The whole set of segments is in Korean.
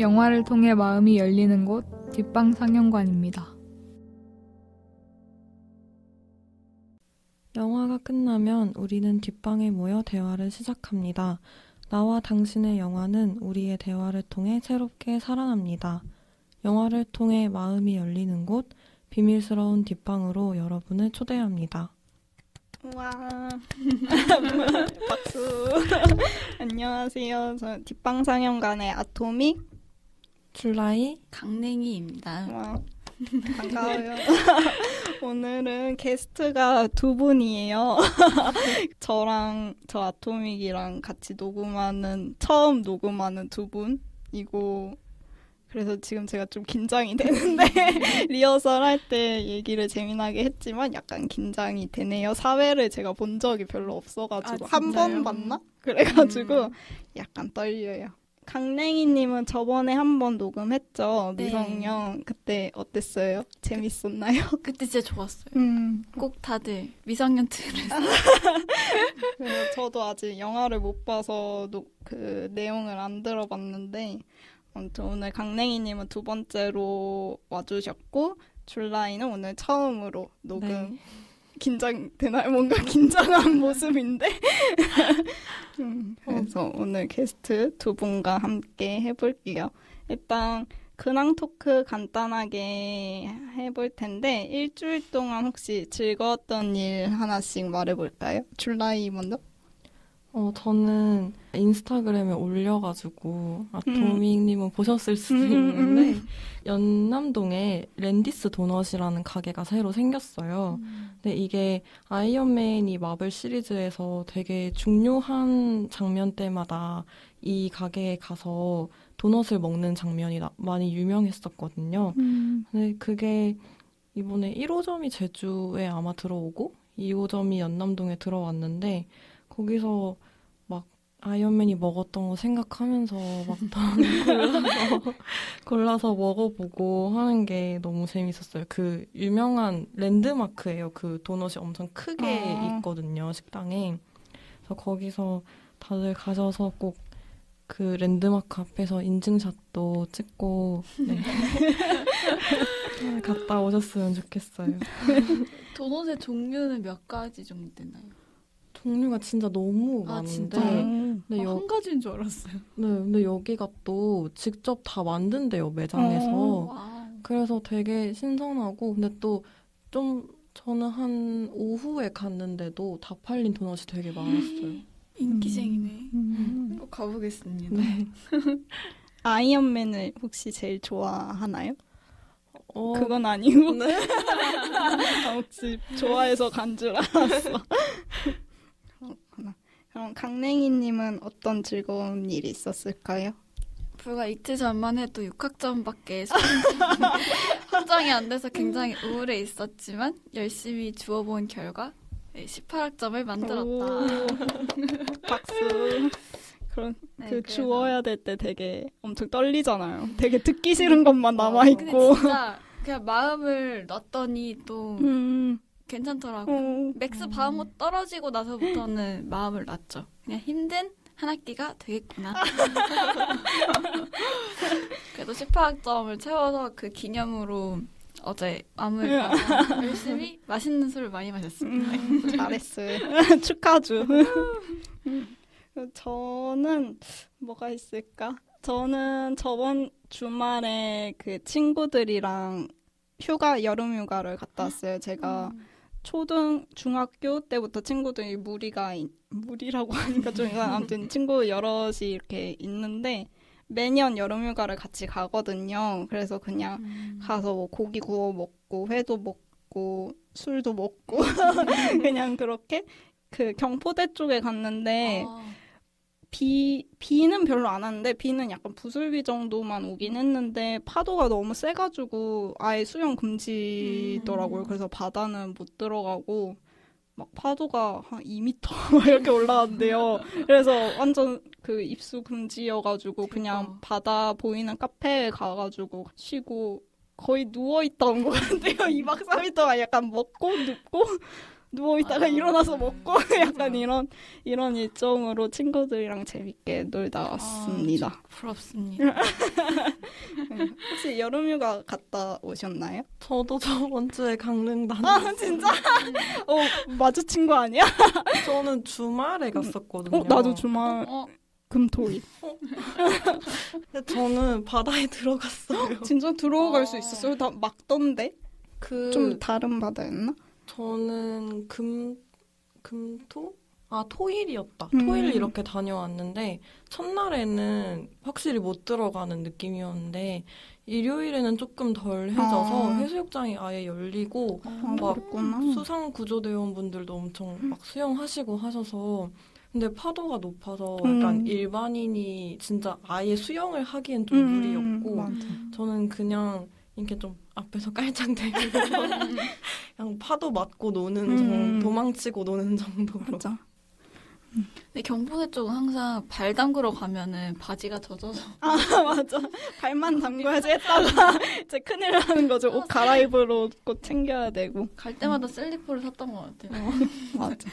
영화를 통해 마음이 열리는 곳 뒷방 상영관입니다. 영화가 끝나면 우리는 뒷방에 모여 대화를 시작합니다. 나와 당신의 영화는 우리의 대화를 통해 새롭게 살아납니다. 영화를 통해 마음이 열리는 곳 비밀스러운 뒷방으로 여러분을 초대합니다. 와 박수. 안녕하세요. 저 뒷방 상영관의 아토믹 줄라이 강냉이입니다. 와, 반가워요. 오늘은 게스트가 두 분이에요. 저랑 저 아토믹이랑 같이 처음 녹음하는 두 분이고, 그래서 지금 제가 좀 긴장이 되는데 리허설 할 때 얘기를 재미나게 했지만 약간 긴장이 되네요. 사회를 제가 본 적이 별로 없어가지고 한 번 봤나? 그래가지고 약간 떨려요. 강냉이님은 저번에 한 번 녹음했죠. 네. 미성년. 그때 어땠어요? 재밌었나요? 그때 진짜 좋았어요. 꼭 다들 미성년 틀에서. 저도 아직 영화를 못 봐서 그 내용을 안 들어봤는데, 아무튼 오늘 강냉이님은 두 번째로 와주셨고 줄라이는 오늘 처음으로 녹음. 네. 긴장되나요? 뭔가 긴장한 모습인데. 그래서 오늘 게스트 두 분과 함께 해볼게요. 일단 근황 토크 간단하게 해볼 텐데 일주일 동안 혹시 즐거웠던 일 하나씩 말해볼까요? 줄라이 먼저? 저는 인스타그램에 올려가지고 아토믹님은 보셨을 수도 있는데 연남동에 랜디스 도넛이라는 가게가 새로 생겼어요. 근데 이게 아이언맨이 마블 시리즈에서 되게 중요한 장면 때마다 이 가게에 가서 도넛을 먹는 장면이 많이 유명했었거든요. 근데 그게 이번에 1호점이 제주에 아마 들어오고 2호점이 연남동에 들어왔는데 거기서 막 아이언맨이 먹었던 거 생각하면서 막 골라서 먹어보고 하는 게 너무 재밌었어요. 그 유명한 랜드마크예요. 그 도넛이 엄청 크게 있거든요, 식당에. 그래서 거기서 다들 가셔서 꼭 그 랜드마크 앞에서 인증샷도 찍고 갔다 오셨으면 좋겠어요. 도넛의 종류는 몇 가지 정도 되나요? 종류가 진짜 너무 많은데 진짜요? 근데 한 가지인 줄 알았어요. 네, 근데 여기가 또 직접 다 만든대요, 매장에서. 그래서 되게 신선하고 근데 또 좀 저는 한 오후에 갔는데도 다 팔린 도넛이 되게 많았어요. 인기쟁이네. 꼭 가보겠습니다. 네. 아이언맨을 혹시 제일 좋아하나요? 그건 아니고. 네. 혹시 좋아해서 간 줄 알았어. 그렇구나. 그럼 강냉이님은 어떤 즐거운 일이 있었을까요? 불과 이틀 전만 해도 6학점밖에 선정이 안 돼서 굉장히 우울해 있었지만 열심히 주워본 결과 18학점을 만들었다. 박수. 그런 네, 그 그래서. 주워야 될 때 되게 엄청 떨리잖아요. 되게 듣기 싫은 것만 남아 있고. 근데 진짜 그냥 마음을 놨더니 또 괜찮더라고. 맥스 바우모 떨어지고 나서부터는 마음을 놨죠. 그냥 힘든 한 학기가 되겠구나. 그래도 18학점을 채워서 그 기념으로 어제 마음을 열심히 맛있는 술을 많이 마셨습니다. 잘했어요. 축하주. 저는 뭐가 있을까? 저는 저번 주말에 그 친구들이랑 여름 휴가를 갔다 왔어요. 제가 중학교 때부터 친구들이 무리라고 하니까 좀 아무튼 친구 여럿이 이렇게 있는데 매년 여름 휴가를 같이 가거든요. 그래서 그냥 가서 뭐 고기 구워 먹고 회도 먹고 술도 먹고 그냥 그렇게 그 경포대 쪽에 갔는데 비는 별로 안 왔는데 비는 약간 부슬비 정도만 오긴 했는데 파도가 너무 세가지고 아예 수영 금지더라고요. 그래서 바다는 못 들어가고 막 파도가 한 2m 이렇게 올라왔는데요. 그래서 완전 그 입수 금지여가지고 그냥 바다 보이는 카페에 가가지고 쉬고 거의 누워있다 온 것 같아요. 2박 3일 동안 약간 먹고 눕고 누워있다가 일어나서 먹고 약간 이런 일정으로 친구들이랑 재밌게 놀다 왔습니다. 부럽습니다. 혹시 여름휴가 갔다 오셨나요? 저도 저번 주에 강릉 다녔어요. 진짜? 마주친 거 아니야? 저는 주말에 갔었거든요. 나도 주말 금토일. 근데 저는 바다에 들어갔어요. 진짜 들어갈 수 있었어요? 다 막던데? 좀 다른 바다였나? 저는 금토? 토일이었다. 토일 이렇게 다녀왔는데 첫날에는 확실히 못 들어가는 느낌이었는데 일요일에는 조금 덜 해져서 해수욕장이 아예 열리고 막 수상구조대원분들도 엄청 막 수영하시고 하셔서 근데 파도가 높아서 약간 일반인이 진짜 아예 수영을 하기엔 좀 무리였고 저는 그냥 이렇게 좀 앞에서 깔짱대면서 그냥 파도 맞고 노는 도망치고 노는 정도로. 맞아. 근데 경포대 쪽은 항상 발 담그러 가면은 바지가 젖어서. 맞아. 발만 담궈야지 했다가 이제 큰일 나는 거죠. 옷 갈아입을 옷 챙겨야 되고. 갈 때마다 셀리포를 샀던 것 같아요. 맞아.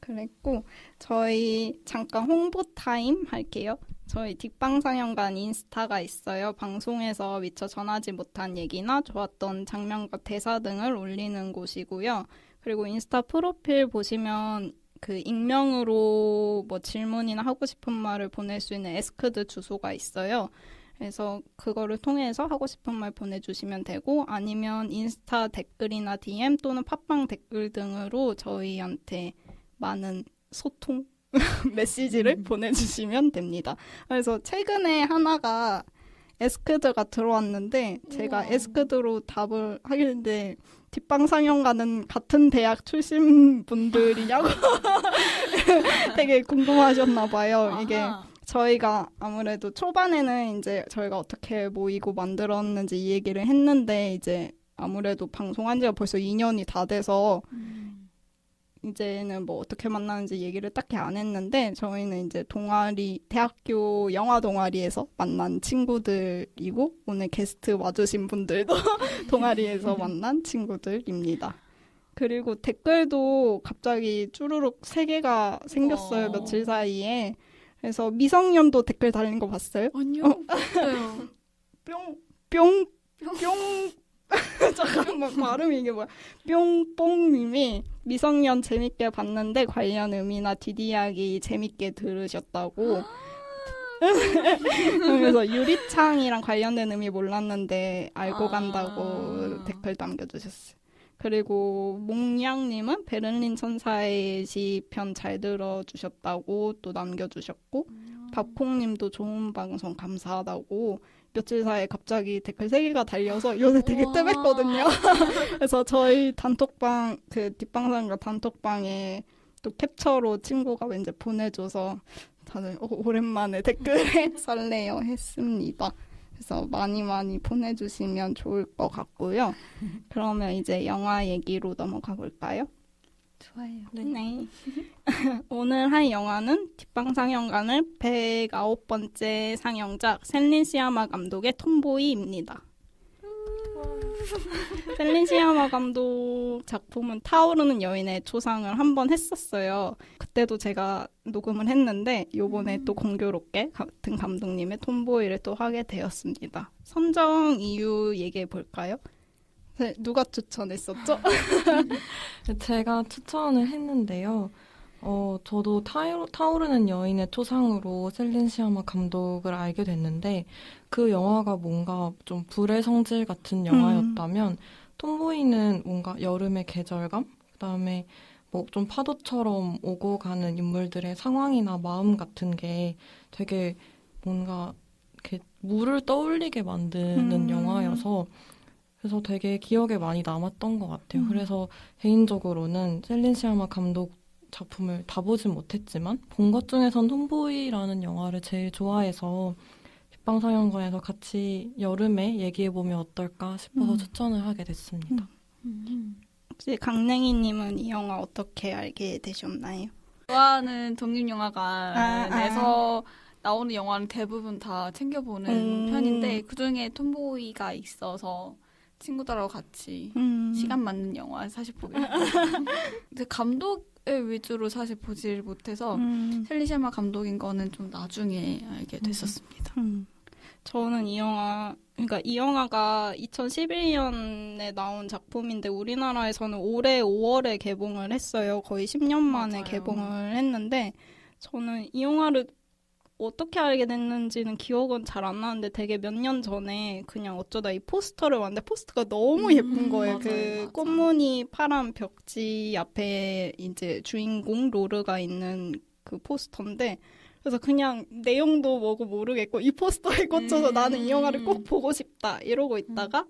그랬고 저희 잠깐 홍보 타임 할게요. 저희 뒷방상영관 인스타가 있어요. 방송에서 미처 전하지 못한 얘기나 좋았던 장면과 대사 등을 올리는 곳이고요. 그리고 인스타 프로필 보시면 그 익명으로 뭐 질문이나 하고 싶은 말을 보낼 수 있는 에스크드 주소가 있어요. 그래서 그거를 통해서 하고 싶은 말 보내주시면 되고 아니면 인스타 댓글이나 DM 또는 팟빵 댓글 등으로 저희한테 많은 소통 메시지를 보내주시면 됩니다. 그래서 최근에 하나가 에스크드가 들어왔는데 제가 에스크드로 답을 하길래 뒷방상영가는 같은 대학 출신 분들이냐고 되게 궁금하셨나 봐요. 이게 저희가 아무래도 초반에는 이제 저희가 어떻게 모이고 만들었는지 이 얘기를 했는데 이제 아무래도 방송한 지가 벌써 2년이 다 돼서 이제는 뭐 어떻게 만나는지 얘기를 딱히 안 했는데 저희는 이제 대학교 영화 동아리에서 만난 친구들이고 오늘 게스트 와주신 분들도 동아리에서 만난 친구들입니다. 그리고 댓글도 갑자기 쭈루룩 3개가 생겼어요. 며칠 사이에. 그래서 미성년도 댓글 달린 거 봤어요? 아니요. 없어요. 뿅 잠깐만 발음이 이게 뭐야? 뿅뽕님이 미성년 재밌게 봤는데 관련 의미나 뒷이야기 재밌게 들으셨다고. 그래서 유리창이랑 관련된 의미 몰랐는데 알고 간다고 댓글 남겨주셨어요. 그리고 몽양님은 베를린 천사의 시편 잘 들어주셨다고 또 남겨주셨고 박콩님도 좋은 방송 감사하다고 며칠 사이에 갑자기 댓글 3개가 달려서 요새 되게 뜸했거든요. 그래서 저희 단톡방 그 뒷방상과 단톡방에 또 캡처로 친구가 왠지 보내줘서 다들 오랜만에 댓글에 설레어 했습니다. 그래서 많이 보내주시면 좋을 것 같고요. 그러면 이제 영화 얘기로 넘어가 볼까요? 좋아요. 네. 오늘 할 영화는 뒷방상영관을 109번째 상영작 셀린 시아마 감독의 톰보이입니다. 셀린 시아마 감독 작품은 타오르는 여인의 초상을 한번 했었어요. 그때도 제가 녹음을 했는데 이번에 또 공교롭게 같은 감독님의 톰보이를 또 하게 되었습니다. 선정 이유 얘기해 볼까요? 네, 누가 추천했었죠? 제가 추천을 했는데요. 저도 타오르는 여인의 초상으로 셀린 시아마 감독을 알게 됐는데 그 영화가 뭔가 좀 불의 성질 같은 영화였다면 톰보이는 뭔가 여름의 계절감? 그다음에 뭐 좀 파도처럼 오고 가는 인물들의 상황이나 마음 같은 게 되게 뭔가 이렇게 물을 떠올리게 만드는 영화여서 그래서 되게 기억에 많이 남았던 것 같아요. 그래서 개인적으로는 셀린 시아마 감독 작품을 다 보진 못했지만 본 것 중에선 톰보이라는 영화를 제일 좋아해서 뒷방상영관에서 같이 여름에 얘기해보면 어떨까 싶어서 추천을 하게 됐습니다. 혹시 강냉이님은 이 영화 어떻게 알게 되셨나요? 좋아하는 독립영화관에서 나오는 영화는 대부분 다 챙겨보는 편인데 그중에 톰보이가 있어서 친구들하고 같이 시간 맞는 영화 사실 보게 됐어요. 근데 감독을 위주로 사실 보질 못해서 셀린 시아마 감독인 거는 좀 나중에 알게 됐었습니다. 저는 이 영화가 2011년에 나온 작품인데 우리나라에서는 올해 5월에 개봉을 했어요. 거의 10년 만에 맞아요. 개봉을 했는데 저는 이 영화를 어떻게 알게 됐는지는 기억은 잘 안 나는데 되게 몇 년 전에 그냥 어쩌다 이 포스터를 봤는데 포스터가 너무 예쁜 거예요. 맞아요. 꽃무늬 파란 벽지 앞에 이제 주인공 로르가 있는 그 포스터인데 그래서 그냥 내용도 뭐고 모르겠고 이 포스터에 꽂혀서 나는 이 영화를 꼭 보고 싶다 이러고 있다가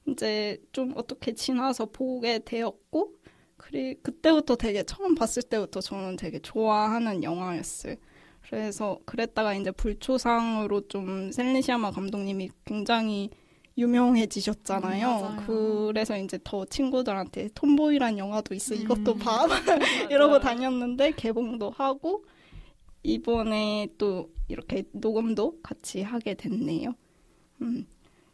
이제 좀 어떻게 지나서 보게 되었고 그리고 그때부터 되게 처음 봤을 때부터 저는 되게 좋아하는 영화였어요. 그래서 그랬다가 이제 불초상으로 좀 셀린 시아마 감독님이 굉장히 유명해지셨잖아요. 그래서 이제 더 친구들한테 톰보이란 영화도 있어 이것도 봐 이러고 다녔는데 개봉도 하고 이번에 또 이렇게 녹음도 같이 하게 됐네요.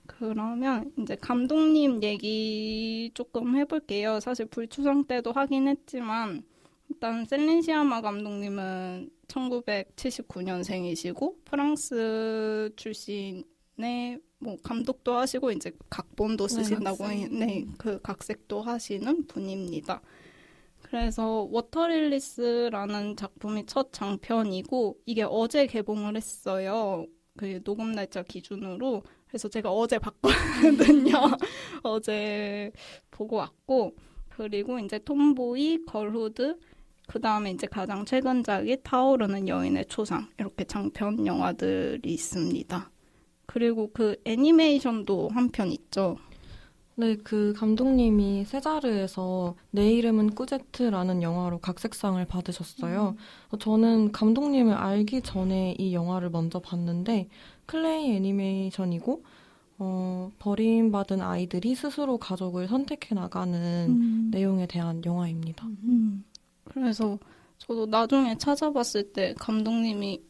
그러면 이제 감독님 얘기 조금 해볼게요. 사실 불초상 때도 하긴 했지만 일단 셀린 시아마 감독님은 1979년생이시고 프랑스 출신의 뭐 감독도 하시고 이제 각본도 쓰신다고 그 각색도 하시는 분입니다. 그래서 워터릴리스라는 작품이 첫 장편이고 이게 어제 개봉을 했어요. 그 녹음 날짜 기준으로. 그래서 제가 어제 봤거든요. 어제 보고 왔고 그리고 이제 톰보이, 걸후드 그 다음에 이제 가장 최근작이 타오르는 여인의 초상 이렇게 장편 영화들이 있습니다. 그리고 그 애니메이션도 한 편 있죠. 네, 그 감독님이 세자르에서 내 이름은 꾸제트라는 영화로 각색상을 받으셨어요. 저는 감독님을 알기 전에 이 영화를 먼저 봤는데 클레이 애니메이션이고 버림받은 아이들이 스스로 가족을 선택해 나가는 내용에 대한 영화입니다. 그래서 저도 나중에 찾아봤을 때 감독님이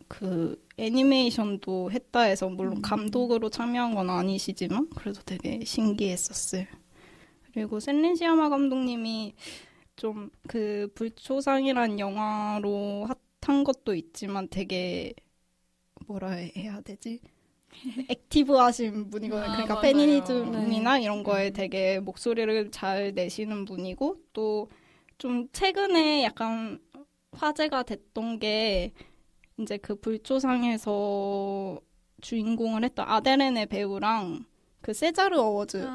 그 애니메이션도 했다 해서 물론 감독으로 참여한 건 아니시지만 그래도 되게 신기했었어요. 그리고 셀린 시아마 감독님이 좀 그 불초상이란 영화로 핫한 것도 있지만 되게 뭐라 해야 되지? 액티브하신 분이거든요. 그러니까 맞아요. 페미니즘이나 이런 거에 되게 목소리를 잘 내시는 분이고 또 좀 최근에 약간 화제가 됐던 게 이제 그 불초상에서 주인공을 했던 아데레네 배우랑 그 세자르 어워즈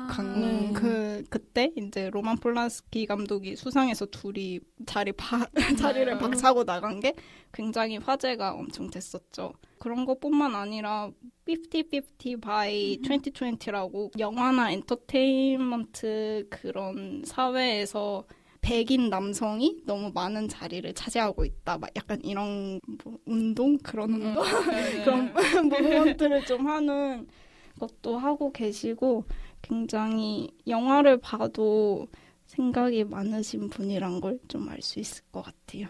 그때 이제 로만 폴란스키 감독이 수상해서 둘이 자리를 박차고 나간 게 굉장히 화제가 엄청 됐었죠. 그런 것뿐만 아니라 50-50 by 2020라고 영화나 엔터테인먼트 그런 사회에서 백인 남성이 너무 많은 자리를 차지하고 있다. 막 약간 이런 뭐 운동? 그런 운동? 그런 무브먼트를 좀 하는 것도 하고 계시고 굉장히 영화를 봐도 생각이 많으신 분이란 걸 좀 알 수 있을 것 같아요.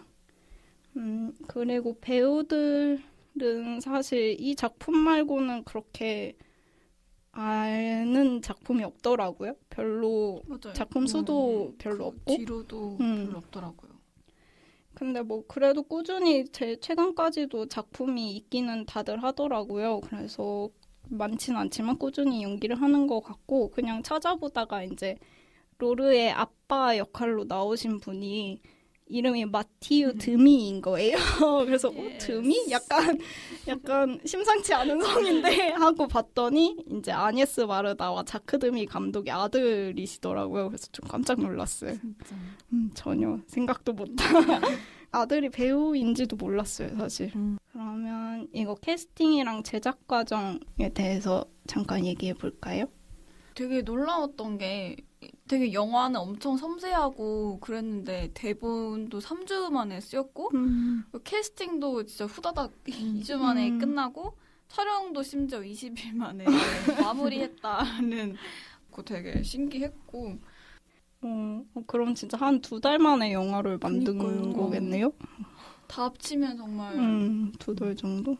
그리고 배우들은 사실 이 작품 말고는 그렇게 아는 작품이 없더라고요. 별로 맞아요. 작품 수도 별로 없고 뒤로도 별로 없더라고요. 근데 뭐 그래도 꾸준히 제 최근까지도 작품이 있기는 다들 하더라고요. 그래서 많진 않지만 꾸준히 연기를 하는 것 같고 그냥 찾아보다가 이제 로르의 아빠 역할로 나오신 분이 이름이 마티유 드미인 거예요. 그래서 드미? 약간 심상치 않은 성인데 하고 봤더니 이제 아니에스 마르다와 자크 드미 감독의 아들이시더라고요. 그래서 좀 깜짝 놀랐어요. 진짜. 전혀 생각도 못한 아들이 배우인지도 몰랐어요, 사실. 그러면 이거 캐스팅이랑 제작 과정에 대해서 잠깐 얘기해 볼까요? 되게 놀라웠던 게 되게 영화는 엄청 섬세하고 그랬는데 대본도 3주 만에 쓰였고 캐스팅도 진짜 후다닥 2주 만에 끝나고 촬영도 심지어 20일 만에 마무리했다는 거 되게 신기했고 그럼 진짜 한 2달 만에 영화를 만든 그러니까요. 거겠네요? 다 합치면 정말 2달 정도?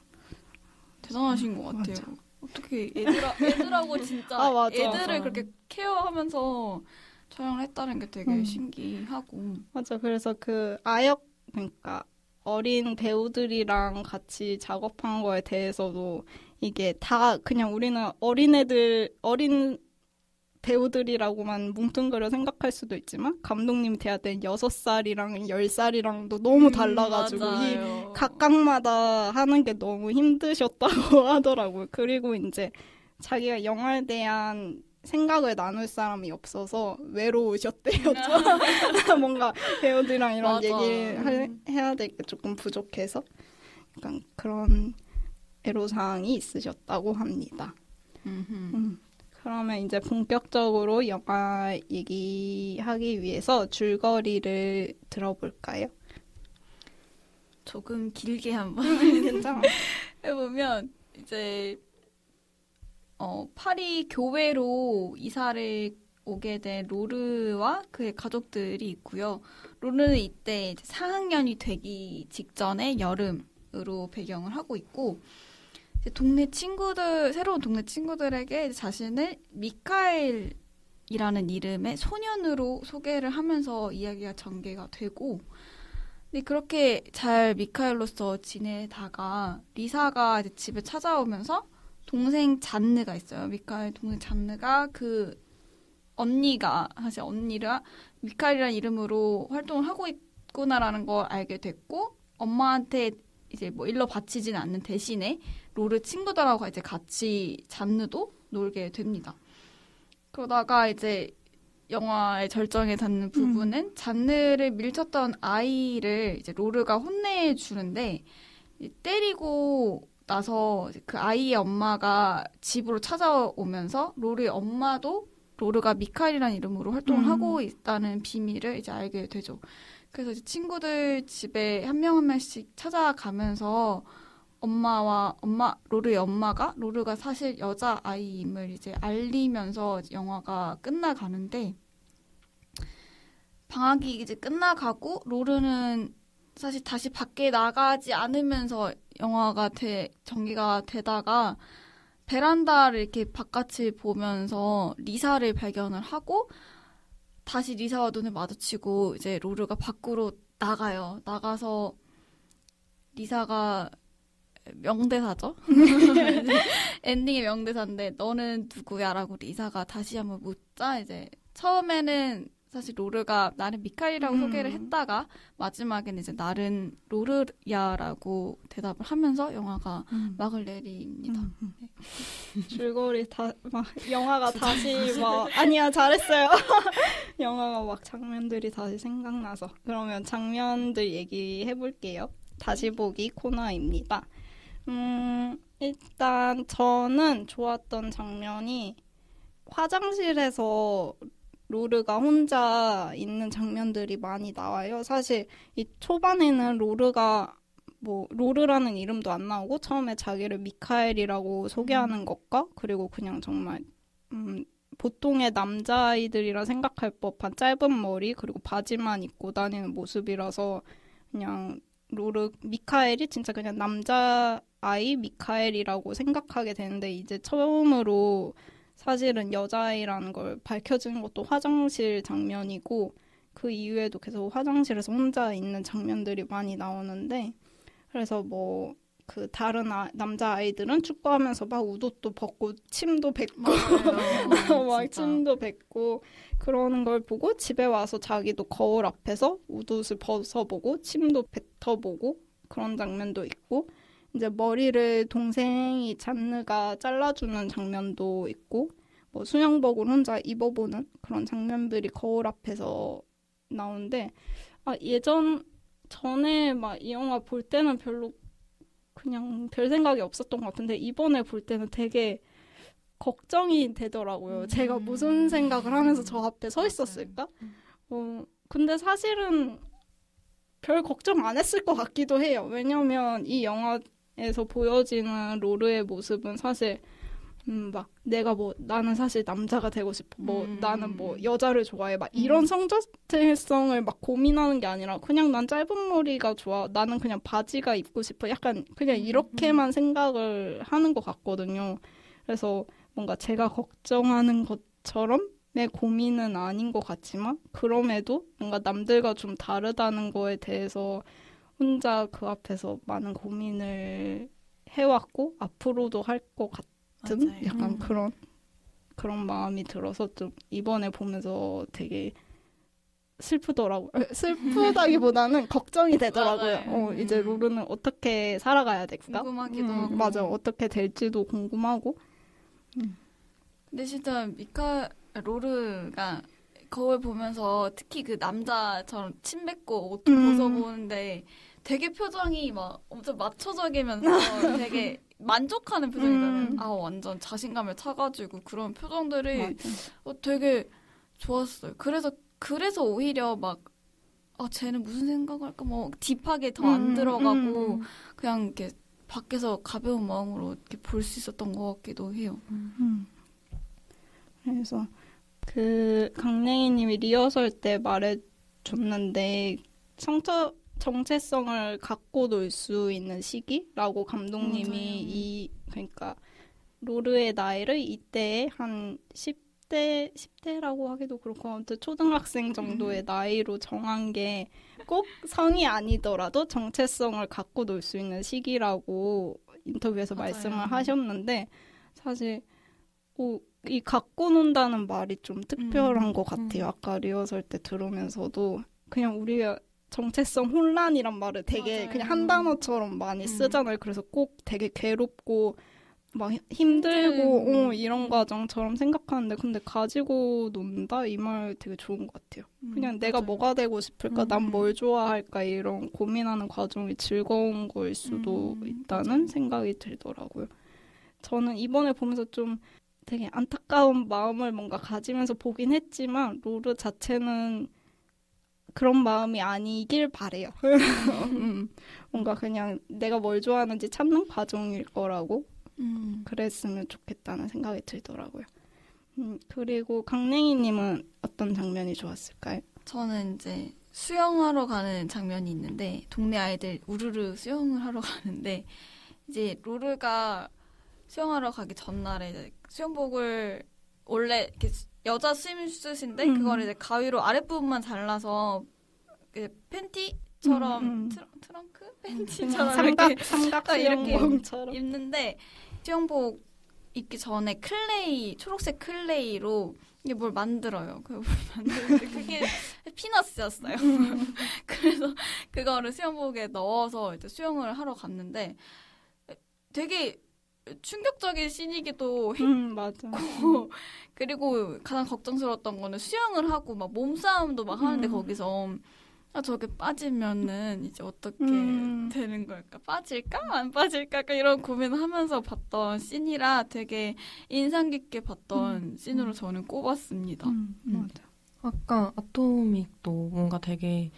대단하신 것 같아요. 맞아. 어떻게 애들하고 진짜 맞아, 애들을 맞아. 그렇게 케어하면서 촬영을 했다는 게 되게 신기하고. 맞아. 그래서 그러니까 어린 배우들이랑 같이 작업한 거에 대해서도 이게 다 그냥 우리는 어린 배우들이라고만 뭉뚱그려 생각할 수도 있지만 감독님이 돼야 된 6살이랑 10살이랑도 너무 달라가지고 이 각각마다 하는 게 너무 힘드셨다고 하더라고요. 그리고 이제 자기가 영화에 대한 생각을 나눌 사람이 없어서 외로우셨대요. 뭔가 배우들이랑 이런 맞아. 얘기를 해야 될 게 조금 부족해서 약간 그런 애로사항이 있으셨다고 합니다. 그러면 이제 본격적으로 영화 얘기하기 위해서 줄거리를 들어볼까요? 조금 길게 한번 괜찮아. 해보면 이제 파리 교회로 이사를 오게 된 로르와 그의 가족들이 있고요. 로르는 이때 이제 4학년이 되기 직전의 여름으로 배경을 하고 있고 이제 새로운 동네 친구들에게 이제 자신을 미카엘이라는 이름의 소년으로 소개를 하면서 이야기가 전개가 되고 근데 그렇게 잘 미카엘로서 지내다가 리사가 이제 집에 찾아오면서 동생 잔느가 있어요. 미카엘 동생 잔느가 그 언니가 사실 언니가 미카엘이라는 이름으로 활동을 하고 있구나라는 걸 알게 됐고 엄마한테 이제 뭐 일러 바치지는 않는 대신에 로르 친구들하고 이제 같이 잔느도 놀게 됩니다. 그러다가 이제 영화의 절정에 닿는 부분은 잔느를 밀쳤던 아이를 이제 로르가 혼내주는데 때리고 나서 그 아이의 엄마가 집으로 찾아오면서 로르의 엄마도 로르가 미카엘이라는 이름으로 활동을 하고 있다는 비밀을 이제 알게 되죠. 그래서 이제 친구들 집에 한 명 한 명씩 찾아가면서 로르의 엄마가 로르가 사실 여자아이임을 이제 알리면서 영화가 끝나가는데 방학이 이제 끝나가고 로르는 사실 다시 밖에 나가지 않으면서 영화가 전개가 되다가 베란다를 이렇게 바깥을 보면서 리사를 발견을 하고 다시 리사와 눈을 마주치고 이제 로르가 밖으로 나가요. 나가서 리사가 명대사죠. 엔딩의 명대사인데 너는 누구야라고 리사가 다시 한번 묻자 이제 처음에는 사실 로르가 나는 미카엘이라고 소개를 했다가 마지막에는 이제 나는 로르야라고 대답을 하면서 영화가 막을 내립니다. 네. 줄거리 영화가 다시 아니야 잘했어요. 영화가 막 장면들이 다시 생각나서 그러면 장면들 얘기해 볼게요. 다시 보기 코너입니다. 일단 저는 좋았던 장면이 화장실에서 로르가 혼자 있는 장면들이 많이 나와요. 사실 이 초반에는 로르라는 이름도 안 나오고 처음에 자기를 미카엘이라고 소개하는 것과 그리고 그냥 정말 보통의 남자아이들이라 생각할 법한 짧은 머리 그리고 바지만 입고 다니는 모습이라서 그냥 미카엘이 진짜 그냥 남자아이 미카엘이라고 생각하게 되는데 이제 처음으로 사실은 여자아이라는 걸 밝혀지는 것도 화장실 장면이고 그 이후에도 계속 화장실에서 혼자 있는 장면들이 많이 나오는데 그래서 그 다른 남자아이들은 축구하면서 막 웃옷도 벗고 침도 뱉고 막 침도 뱉고 그러는 걸 보고 집에 와서 자기도 거울 앞에서 웃옷을 벗어보고 침도 뱉어보고 그런 장면도 있고 이제 머리를 동생이 잔느가 잘라주는 장면도 있고 수영복을 혼자 입어보는 그런 장면들이 거울 앞에서 나오는데 전에 이 영화 볼 때는 별로 그냥 별 생각이 없었던 것 같은데 이번에 볼 때는 되게 걱정이 되더라고요. 제가 무슨 생각을 하면서 저 앞에 서 있었을까? 근데 사실은 별 걱정 안 했을 것 같기도 해요. 왜냐면 이 영화에서 보여지는 로르의 모습은 사실 나는 사실 남자가 되고 싶어. 나는 여자를 좋아해. 이런 성적대성을 고민하는 게 아니라 그냥 난 짧은 머리가 좋아. 나는 그냥 바지가 입고 싶어. 약간 그냥 이렇게만 생각을 하는 것 같거든요. 그래서 뭔가 제가 걱정하는 것처럼 내 고민은 아닌 것 같지만 그럼에도 뭔가 남들과 좀 다르다는 거에 대해서 혼자 그 앞에서 많은 고민을 해왔고 앞으로도 할 것 같은 맞아요. 약간 그런 마음이 들어서 좀 이번에 보면서 되게 슬프더라고요. 슬프다기보다는 걱정이 되더라고요. 맞아요. 이제 로르는 어떻게 살아가야 될까? 궁금하기도 하고. 맞아. 어떻게 될지도 궁금하고. 근데 진짜 로르가 거울 보면서 특히 그 남자처럼 침 뱉고 옷 벗어보는데 되게 표정이 막 엄청 마초적이면서 되게 만족하는 표정이잖아요. 아, 완전 자신감을 차가지고 그런 표정들이 되게 좋았어요. 그래서 오히려 막, 쟤는 무슨 생각을 할까? 뭐, 딥하게 더 안 들어가고, 그냥 이렇게 밖에서 가벼운 마음으로 이렇게 볼 수 있었던 것 같기도 해요. 그래서 강냉이님이 리허설 때 말해줬는데 정체성을 갖고 놀 수 있는 시기라고 감독님이 그러니까 로르의 나이를 이때에 한 10대라고 하기도 그렇고 아무튼 초등학생 정도의 나이로 정한 게 꼭 성이 아니더라도 정체성을 갖고 놀 수 있는 시기라고 인터뷰에서 맞아요. 말씀을 하셨는데 사실 이 갖고 논다는 말이 좀 특별한 것 같아요. 아까 리허설 때 들으면서도 그냥 우리가 정체성 혼란이란 말을 되게 맞아요. 그냥 한 단어처럼 많이 쓰잖아요. 그래서 꼭 되게 괴롭고 막 힘들고 이런 과정처럼 생각하는데 근데 가지고 논다? 이 말 되게 좋은 것 같아요. 그냥 내가 맞아요. 뭐가 되고 싶을까? 난 뭘 좋아할까? 이런 고민하는 과정이 즐거운 거일 수도 있다는 맞아요. 생각이 들더라고요. 저는 이번에 보면서 좀 되게 안타까운 마음을 뭔가 가지면서 보긴 했지만 로르 자체는 그런 마음이 아니길 바래요. 뭔가 그냥 내가 뭘 좋아하는지 찾는 과정일 거라고 그랬으면 좋겠다는 생각이 들더라고요. 그리고 강냉이님은 어떤 장면이 좋았을까요? 저는 이제 수영하러 가는 장면이 있는데 동네 아이들 우르르 수영을 하러 가는데 이제 로르가 수영하러 가기 전날에 이제 수영복을 원래 이렇게 여자 스윙슛인데 그걸 이제 가위로 아랫부분만 잘라서 팬티처럼 트렁크 팬티처럼 이렇게 삼각 이렇게 수영복처럼 입는데 수영복 입기 전에 초록색 클레이로 이게 뭘 만들어요. 뭘 만드는데 그게 피너스였어요. 그래서 그거를 수영복에 넣어서 이제 수영을 하러 갔는데 되게 충격적인 씬이기도 했고 맞아. 그리고 가장 걱정스러웠던 거는 수영을 하고 막 몸싸움도 막 하는데 거기서 저게 빠지면은 이제 어떻게 되는 걸까? 빠질까? 안 빠질까? 약간 이런 고민을 하면서 봤던 씬이라 되게 인상 깊게 봤던 씬으로 저는 꼽았습니다. 맞아. 아까 아토믹도 뭔가 되게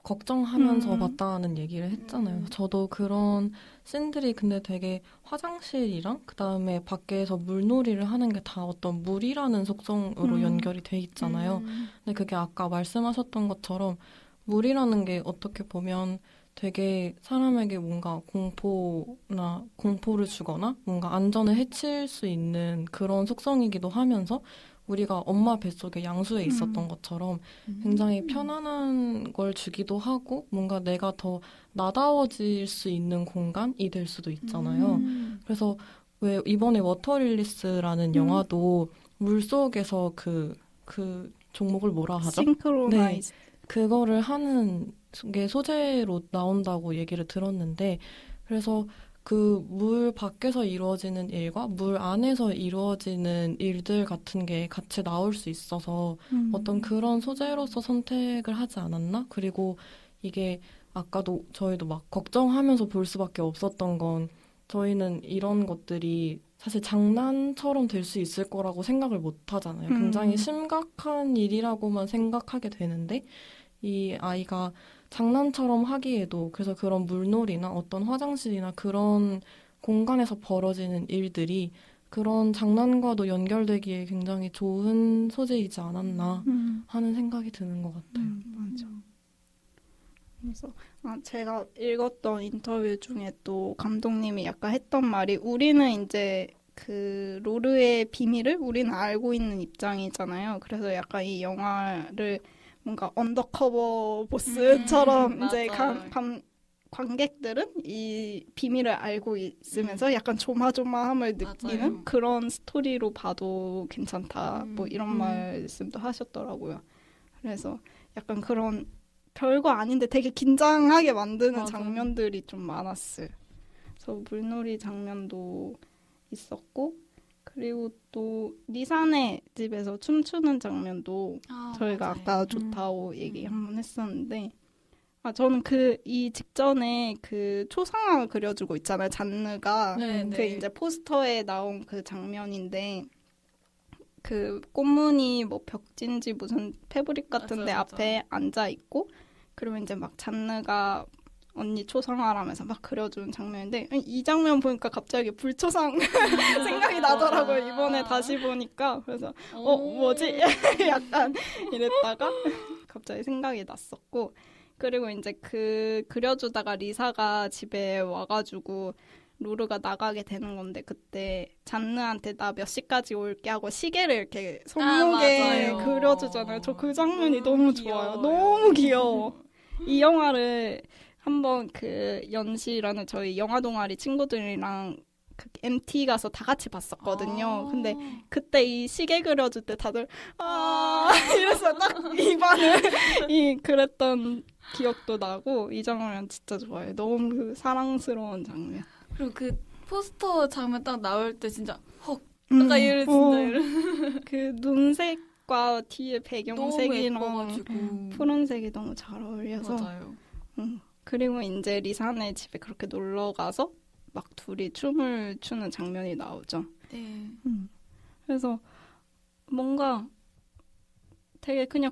걱정하면서 봤다는 얘기를 했잖아요. 저도 그런 씬들이 근데 되게 화장실이랑 그다음에 밖에서 물놀이를 하는 게 다 어떤 물이라는 속성으로 연결이 돼 있잖아요. 근데 그게 아까 말씀하셨던 것처럼 물이라는 게 어떻게 보면 되게 사람에게 뭔가 공포를 주거나 뭔가 안전을 해칠 수 있는 그런 속성이기도 하면서 우리가 엄마 뱃속에 양수에 있었던 것처럼 굉장히 편안한 걸 주기도 하고 뭔가 내가 더 나다워질 수 있는 공간이 될 수도 있잖아요. 그래서 왜 이번에 워터릴리스라는 영화도 물속에서 그 종목을 뭐라 하죠? 싱크로나이즈. 네, 그거를 하는 게 소재로 나온다고 얘기를 들었는데 그래서 그 물 밖에서 이루어지는 일과 물 안에서 이루어지는 일들 같은 게 같이 나올 수 있어서 어떤 그런 소재로서 선택을 하지 않았나? 그리고 이게 아까도 저희도 막 걱정하면서 볼 수밖에 없었던 건 저희는 이런 것들이 사실 장난처럼 될 수 있을 거라고 생각을 못 하잖아요. 굉장히 심각한 일이라고만 생각하게 되는데 이 아이가 장난처럼 하기에도 그래서 그런 물놀이나 어떤 화장실이나 그런 공간에서 벌어지는 일들이 그런 장난과도 연결되기에 굉장히 좋은 소재이지 않았나 하는 생각이 드는 것 같아요. 맞아. 그래서 제가 읽었던 인터뷰 중에 또 감독님이 약간 했던 말이 우리는 이제 그 로르의 비밀을 우리는 알고 있는 입장이잖아요. 그래서 약간 이 영화를 뭔가 언더커버 보스처럼 이제 맞아요. 관객들은 이 비밀을 알고 있으면서 약간 조마조마함을 느끼는 맞아요. 그런 스토리로 봐도 괜찮다. 뭐 이런 음. 말씀도 하셨더라고요. 그래서 약간 그런 별거 아닌데 되게 긴장하게 만드는 맞아요. 장면들이 좀 많았어요. 그래서 물놀이 장면도 있었고 그리고 또 리사네 집에서 춤추는 장면도 저희가 맞아요. 아까 좋다고 얘기 한번 했었는데 저는 이 직전에 그 초상화 그려주고 있잖아요. 잔느가 네, 그 이제 포스터에 나온 그 장면인데 그 꽃무늬 뭐 벽진지 무슨 패브릭 같은데 맞아. 앞에 앉아 있고 그러면 이제 막 잔느가 언니 초상화라면서 막 그려주는 장면인데 이 장면 보니까 갑자기 불초상 생각이 나더라고요. 이번에 다시 보니까 그래서 뭐지? 약간 이랬다가 갑자기 생각이 났었고 그리고 이제 그 그려주다가 리사가 집에 와가지고 로르가 나가게 되는 건데 그때 잔느한테 나 몇 시까지 올게 하고 시계를 이렇게 손목에 맞아요. 그려주잖아요. 저 그 장면이 너무 좋아요. 귀여워요. 너무 귀여워. 이 영화를 한번 그 연시라는 저희 영화 동아리 친구들이랑 그 MT 가서 다 같이 봤었거든요. 근데 그때 이 시계 그려줄 때 다들 이래서 딱 입안을 그랬던 기억도 나고 이 장면 진짜 좋아요. 너무 그 사랑스러운 장면. 그리고 그 포스터 장면 딱 나올 때 진짜 약간 이런 진짜 이런 그 눈색과 뒤에 너무 배경색이랑 예뻐가지고 푸른색이 너무 잘 어울려서 맞아요. 그리고 이제 리사네 집에 그렇게 놀러 가서 막 둘이 춤을 추는 장면이 나오죠. 네. 그래서 뭔가 되게 그냥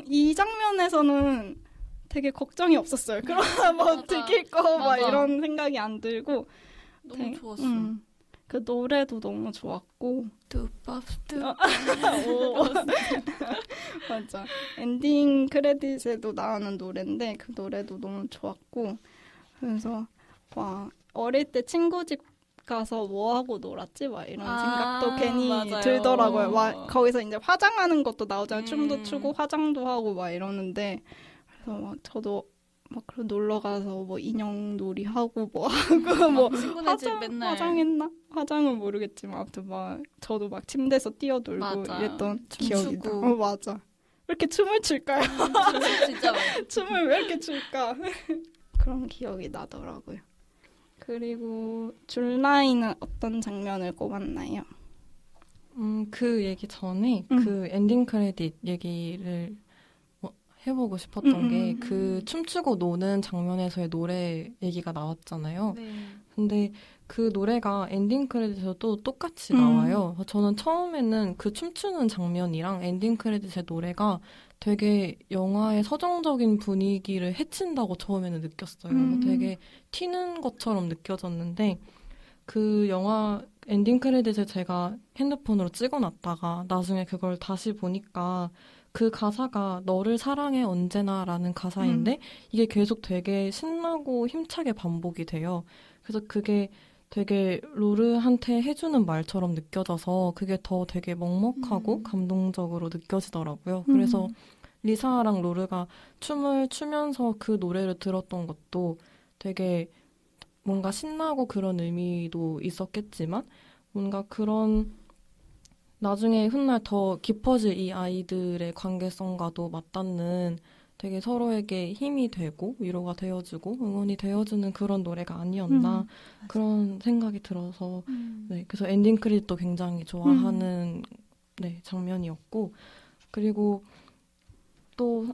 이 장면에서는 되게 걱정이 없었어요. 그러나 뭐 맞아. 들킬 거 막 맞아. 이런 생각이 안 들고 너무 좋았어. 그 노래도 너무 좋았고 뚜밥뚜. 오. 맞아. 엔딩 크레딧에도 나오는 노래인데 그 노래도 너무 좋았고 그래서 와 어릴 때 친구 집 가서 뭐 하고 놀았지? 막 이런 생각도 괜히 맞아요. 들더라고요. 거기서 이제 화장하는 것도 나오잖아요. 춤도 음. 추고 화장도 하고 막 이러는데 그래서 막 저도 막 그런 놀러 가서 뭐 인형 놀이 하고 뭐 하고 뭐 친구네 집 맨날 화장했나? 화장은 모르겠지만 아무튼 막 저도 막 침대에서 뛰어놀고 맞아. 이랬던 춤 기억이 나. 추고. 맞아. 왜 이렇게 춤을 출까요? 진짜 많이. 춤을 왜 이렇게 출까? 그런 기억이 나더라고요. 그리고 줄라이는 어떤 장면을 꼽았나요? 그 얘기 전에 음. 그 엔딩 크레딧 얘기를 해보고 싶었던 게 그 춤추고 노는 장면에서의 노래 얘기가 나왔잖아요. 네. 근데 그 노래가 엔딩 크레딧에서도 똑같이 나와요. 저는 처음에는 그 춤추는 장면이랑 엔딩 크레딧의 노래가 되게 영화의 서정적인 분위기를 해친다고 처음에는 느꼈어요. 되게 튀는 것처럼 느껴졌는데 그 영화 엔딩 크레딧을 제가 핸드폰으로 찍어놨다가 나중에 그걸 다시 보니까 그 가사가 너를 사랑해 언제나라는 가사인데 이게 계속 되게 신나고 힘차게 반복이 돼요. 그래서 그게 되게 로르한테 해주는 말처럼 느껴져서 그게 더 되게 먹먹하고 감동적으로 느껴지더라고요. 그래서 리사랑 로르가 춤을 추면서 그 노래를 들었던 것도 되게 뭔가 신나고 그런 의미도 있었겠지만 뭔가 그런 나중에 훗날 더 깊어질 이 아이들의 관계성과도 맞닿는 되게 서로에게 힘이 되고 위로가 되어주고 응원이 되어주는 그런 노래가 아니었나 그런 생각이 들어서 네, 그래서 엔딩 크레딧도 굉장히 좋아하는 네, 장면이었고 그리고 또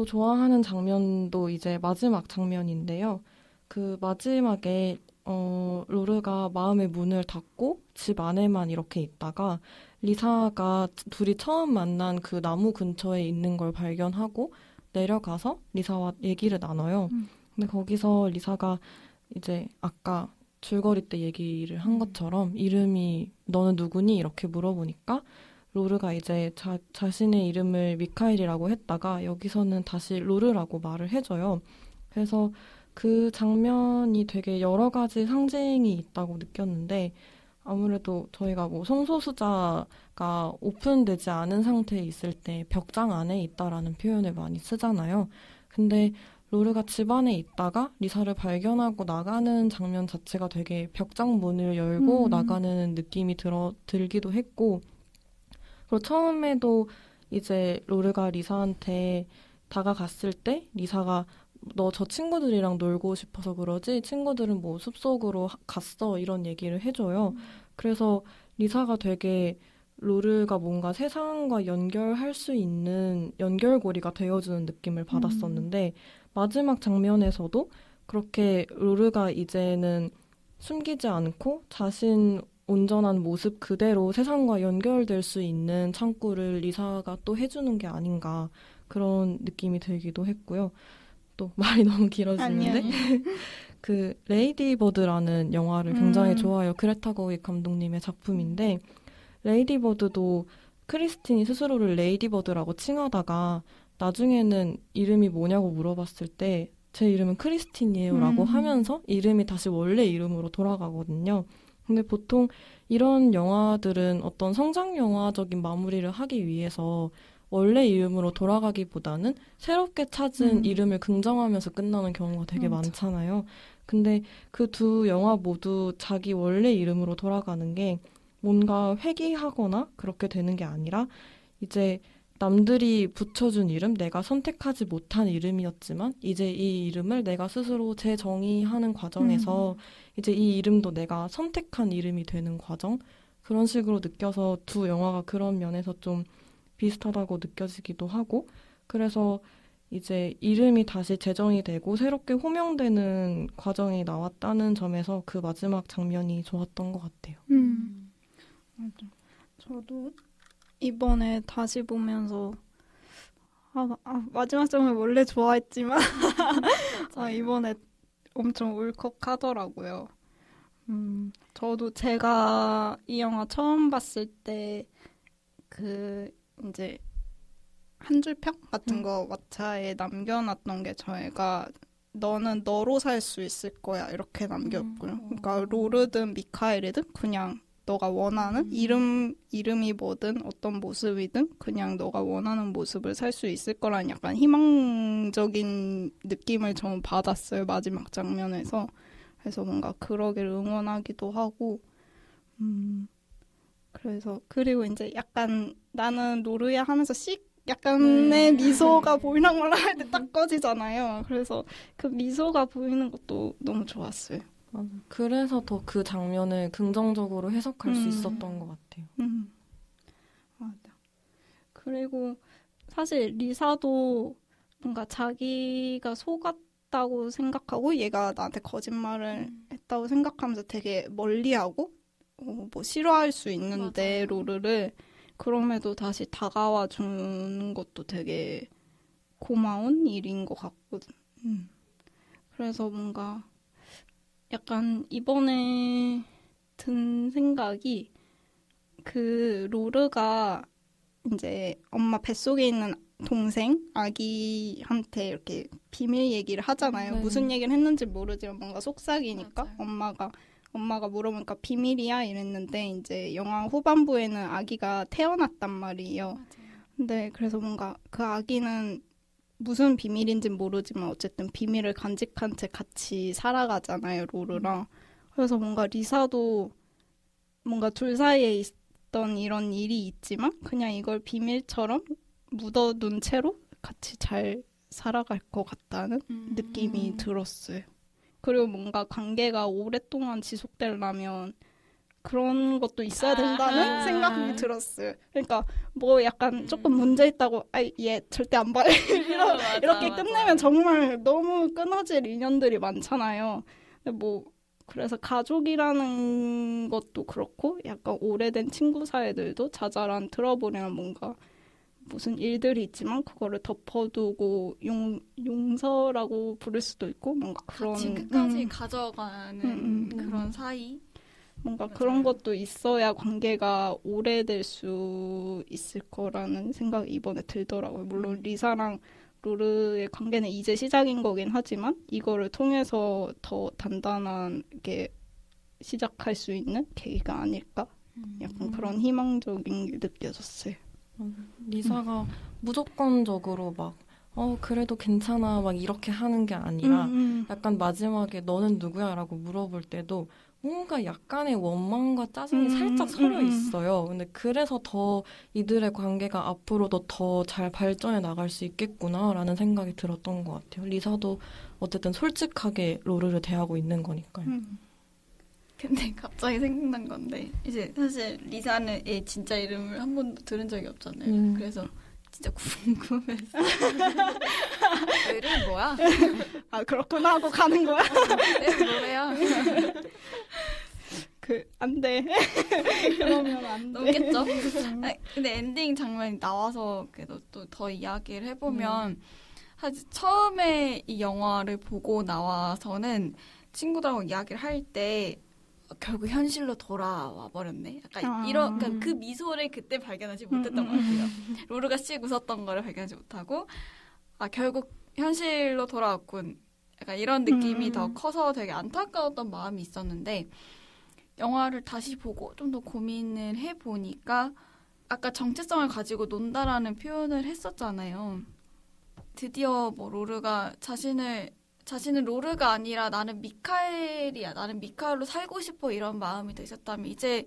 좋아하는 장면도 이제 마지막 장면인데요. 그 마지막에 로르가 마음의 문을 닫고 집 안에만 이렇게 있다가 리사가 둘이 처음 만난 그 나무 근처에 있는 걸 발견하고 내려가서 리사와 얘기를 나눠요. 근데 거기서 리사가 이제 아까 줄거리 때 얘기를 한 것처럼 이름이 너는 누구니? 이렇게 물어보니까 로르가 이제 자신의 이름을 미카엘이라고 했다가 여기서는 다시 로르라고 말을 해줘요. 그래서 그 장면이 되게 여러 가지 상징이 있다고 느꼈는데 아무래도 저희가 뭐 성소수자가 오픈되지 않은 상태에 있을 때 벽장 안에 있다라는 표현을 많이 쓰잖아요. 근데 로르가 집 안에 있다가 리사를 발견하고 나가는 장면 자체가 되게 벽장 문을 열고 나가는 느낌이 들기도 했고, 그리고 처음에도 이제 로르가 리사한테 다가갔을 때 리사가 너 저 친구들이랑 놀고 싶어서 그러지 친구들은 뭐 숲속으로 갔어 이런 얘기를 해줘요. 그래서 리사가 되게 로르가 뭔가 세상과 연결할 수 있는 연결고리가 되어주는 느낌을 받았었는데 마지막 장면에서도 그렇게 로르가 이제는 숨기지 않고 자신 온전한 모습 그대로 세상과 연결될 수 있는 창구를 리사가 또 해주는 게 아닌가 그런 느낌이 들기도 했고요. 또 말이 너무 길어지는데 그 레이디 버드라는 영화를 굉장히 좋아해요. 그레타 거윅 감독님의 작품인데 레이디 버드도 크리스틴이 스스로를 레이디 버드라고 칭하다가 나중에는 이름이 뭐냐고 물어봤을 때 제 이름은 크리스틴이에요 라고 하면서 이름이 다시 원래 이름으로 돌아가거든요. 근데 보통 이런 영화들은 어떤 성장 영화적인 마무리를 하기 위해서 원래 이름으로 돌아가기보다는 새롭게 찾은 이름을 긍정하면서 끝나는 경우가 되게 많잖아요. 근데 그 두 영화 모두 자기 원래 이름으로 돌아가는 게 뭔가 회귀하거나 그렇게 되는 게 아니라 이제 남들이 붙여준 이름, 내가 선택하지 못한 이름이었지만 이제 이 이름을 내가 스스로 재정의하는 과정에서 이제 이 이름도 내가 선택한 이름이 되는 과정? 그런 식으로 느껴서 두 영화가 그런 면에서 좀 비슷하다고 느껴지기도 하고 그래서 이제 이름이 다시 재정이 되고 새롭게 호명되는 과정이 나왔다는 점에서 그 마지막 장면이 좋았던 것 같아요. 맞아. 저도 이번에 다시 보면서 마지막 장면 원래 좋아했지만 이번에 엄청 울컥하더라고요. 저도 제가 이 영화 처음 봤을 때 그 이제 한 줄 평 같은 거 왓챠에 남겨놨던 게 저희가 너는 너로 살 수 있을 거야 이렇게 남겼고요. 그러니까 로르든 미카엘이든 그냥 너가 원하는 이름이 뭐든 어떤 모습이든 그냥 너가 원하는 모습을 살 수 있을 거라는 약간 희망적인 느낌을 저는 받았어요. 마지막 장면에서. 그래서 뭔가 그러길 응원하기도 하고 그래서 그리고 이제 약간 나는 노르야 하면서 약간의 미소가 보이랑 말랑 할 때 딱 꺼지잖아요. 그래서 그 미소가 보이는 것도 너무 좋았어요. 맞아. 그래서 더 그 장면을 긍정적으로 해석할 수 있었던 것 같아요. 맞아. 그리고 사실 리사도 뭔가 자기가 속았다고 생각하고 얘가 나한테 거짓말을 했다고 생각하면서 되게 멀리하고 뭐 싫어할 수 있는데 로르를 그럼에도 다시 다가와 주는 것도 되게 고마운 일인 것 같거든. 그래서 뭔가 약간 이번에 든 생각이 그 로르가 이제 엄마 뱃속에 있는 동생 아기한테 이렇게 비밀 얘기를 하잖아요. 무슨 얘기를 했는지 모르지만 뭔가 속삭이니까 엄마가 물어보니까 비밀이야 이랬는데 이제 영화 후반부에는 아기가 태어났단 말이에요. 근데 그래서 뭔가 그 아기는 무슨 비밀인지는 모르지만 어쨌든 비밀을 간직한 채 같이 살아가잖아요, 로르랑. 그래서 뭔가 리사도 뭔가 둘 사이에 있던 이런 일이 있지만 그냥 이걸 비밀처럼 묻어둔 채로 같이 잘 살아갈 것 같다는 느낌이 들었어요. 그리고 뭔가 관계가 오랫동안 지속되려면 그런 것도 있어야 된다는 생각이 들었어요. 그러니까 뭐 약간 조금 문제 있다고 얘 절대 안 봐 이렇게 끝내면 정말 너무 끊어질 인연들이 많잖아요. 근데 뭐 그래서 가족이라는 것도 그렇고 약간 오래된 친구 사이들도 자잘한 트러블이나 뭔가 무슨 일들이 있지만 그거를 덮어두고 용서라고 부를 수도 있고 뭔가 그런 같이 끝까지 가져가는 그런 사이 뭔가 맞아요. 그런 것도 있어야 관계가 오래될 수 있을 거라는 생각이 이번에 들더라고요. 물론 리사랑 로르의 관계는 이제 시작인 거긴 하지만 이거를 통해서 더 단단하게 시작할 수 있는 계기가 아닐까? 약간 그런 희망적인 게 느껴졌어요. 리사가 무조건적으로 막 그래도 괜찮아 막 이렇게 하는 게 아니라 약간 마지막에 너는 누구야? 라고 물어볼 때도 뭔가 약간의 원망과 짜증이 살짝 서려 있어요. 근데 그래서 더 이들의 관계가 앞으로도 더 잘 발전해 나갈 수 있겠구나라는 생각이 들었던 것 같아요. 리사도 어쨌든 솔직하게 로르를 대하고 있는 거니까요. 근데 갑자기 생각난 건데 이제 사실 리사는 얘 진짜 이름을 한 번도 들은 적이 없잖아요. 그래서 진짜 궁금해서 너 이름이 뭐야? 아 그렇구나 하고 가는 거야? 내 노래야. 안 돼. 그러면 안 돼. 넘겠죠? 아니, 근데 엔딩 장면이 나와서 그래도 또 더 이야기를 해보면 사실 처음에 이 영화를 보고 나와서는 친구들하고 이야기를 할 때 결국 현실로 돌아와 버렸네. 약간 이런 그러니까 그 미소를 그때 발견하지 못했던 것 같아요. 로르가 씩 웃었던 거를 발견하지 못하고 결국 현실로 돌아왔군. 약간 이런 느낌이 더 커서 되게 안타까웠던 마음이 있었는데 영화를 다시 보고 좀 더 고민을 해보니까 아까 정체성을 가지고 논다라는 표현을 했었잖아요. 드디어 뭐 로르가 자신은 로르가 아니라 나는 미카엘이야. 나는 미카엘로 살고 싶어. 이런 마음이 더 있었다면 이제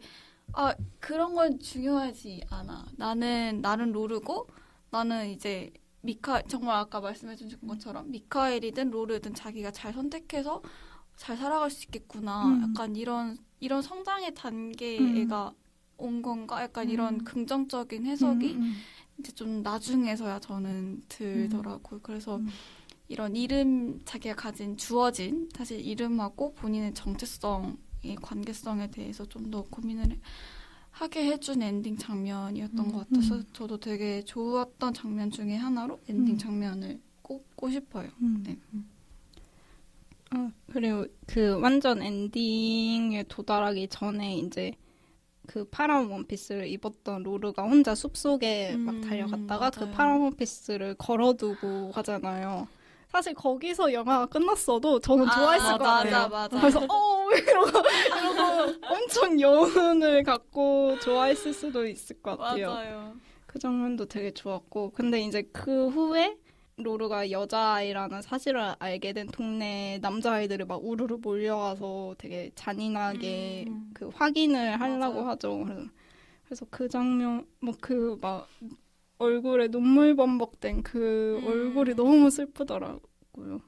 그런 건 중요하지 않아. 나는 로르고 나는 이제 정말 아까 말씀해준 것처럼 미카엘이든 로르든 자기가 잘 선택해서 잘 살아갈 수 있겠구나. 약간 이런 성장의 단계가 온 건가? 약간 이런 긍정적인 해석이 이제 좀 나중에서야 저는 들더라고요. 그래서 이런 이름, 자기가 주어진 사실 이름하고 본인의 정체성의 관계성에 대해서 좀 더 고민을 하게 해준 엔딩 장면이었던 것 같아서 저도 되게 좋았던 장면 중에 하나로 엔딩 장면을 꼽고 싶어요. 네. 그리고 그 완전 엔딩에 도달하기 전에 이제 그 파란 원피스를 입었던 로르가 혼자 숲속에 막 달려갔다가 맞아요. 그 파란 원피스를 걸어두고 가잖아요. 사실 거기서 영화가 끝났어도 저는 좋아했을 것 같아요. 맞아. 그래서 이러고 엄청 여운을 갖고 좋아했을 수도 있을 것 같아요. 맞아요. 그 장면도 되게 좋았고 근데 이제 그 후에 로르가 여자아이라는 사실을 알게 된 동네 남자아이들이 막 우르르 몰려와서 되게 잔인하게 그 확인을 하려고 맞아요. 하죠. 그래서 그 장면, 그 막 얼굴에 눈물 범벅된 그 얼굴이 너무 슬프더라고요.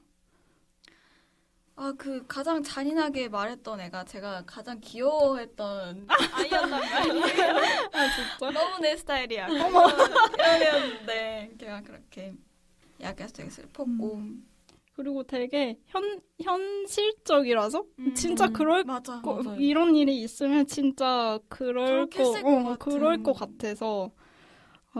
그 가장 잔인하게 말했던 애가 제가 가장 귀여워했던 아이였단 말이에요. 진짜? 너무 내 스타일이야. 이러는데 걔가 그렇게 이야기해서 되게 슬펐고. 그리고 되게 현실적이라서 진짜 그럴 맞아. 이런 일이 있으면 진짜 그럴 것 같아서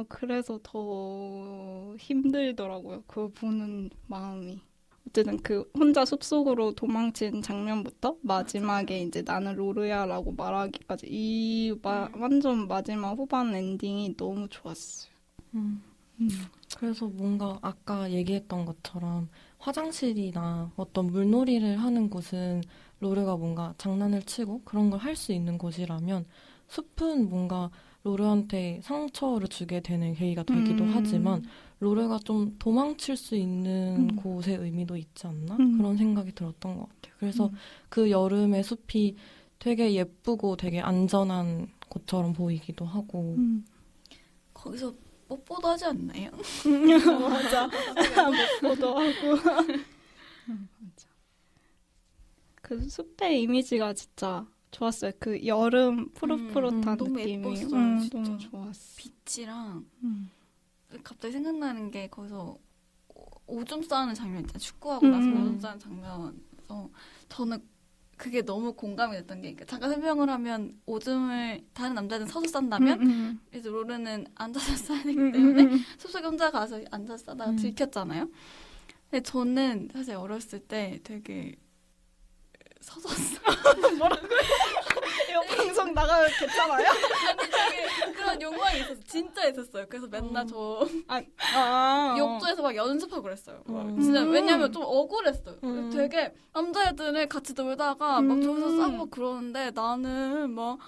그래서 더 힘들더라고요. 그거 보는 마음이. 어쨌든 그 혼자 숲속으로 도망친 장면부터 마지막에 이제 나는 로르야라고 말하기까지 완전 마지막 후반 엔딩이 너무 좋았어요. 그래서 뭔가 아까 얘기했던 것처럼 화장실이나 어떤 물놀이를 하는 곳은 로르가 뭔가 장난을 치고 그런 걸 할 수 있는 곳이라면 숲은 뭔가 로르한테 상처를 주게 되는 계기가 되기도 하지만 로르가 좀 도망칠 수 있는 곳의 의미도 있지 않나? 그런 생각이 들었던 것 같아요. 그래서 그 여름의 숲이 되게 예쁘고 되게 안전한 곳처럼 보이기도 하고 거기서 뽀뽀도 하지 않나요? 맞아. 뽀뽀도 하고. 맞아. 그 숲의 이미지가 진짜 좋았어요. 그 여름 푸릇푸릇한 너무 느낌이 예뻤어요, 진짜. 너무 좋았어. 빛이랑 갑자기 생각나는 게 거기서 오줌 싸는 장면 있잖아요. 축구하고 나서 오줌 싸는 장면에서 저는 그게 너무 공감이 됐던 게 잠깐 설명을 하면 오줌을 다른 남자들은 서서 싼다면 그래서 로르는 앉아서 싸야 되기 때문에 숲속에 혼자 가서 앉아서 싸다가 들켰잖아요. 근데 저는 사실 어렸을 때 되게 서서 뭐라고요? 이거 방송 나가면 괜찮아요? 아니 되게 그런 욕망이 있었어. 진짜 있었어요. 그래서 맨날 저 욕조에서 막 연습하고 그랬어요. 진짜 왜냐면 좀 억울했어요. 되게 남자애들은 같이 놀다가 막 저기서 싸고 막 그러는데 나는 막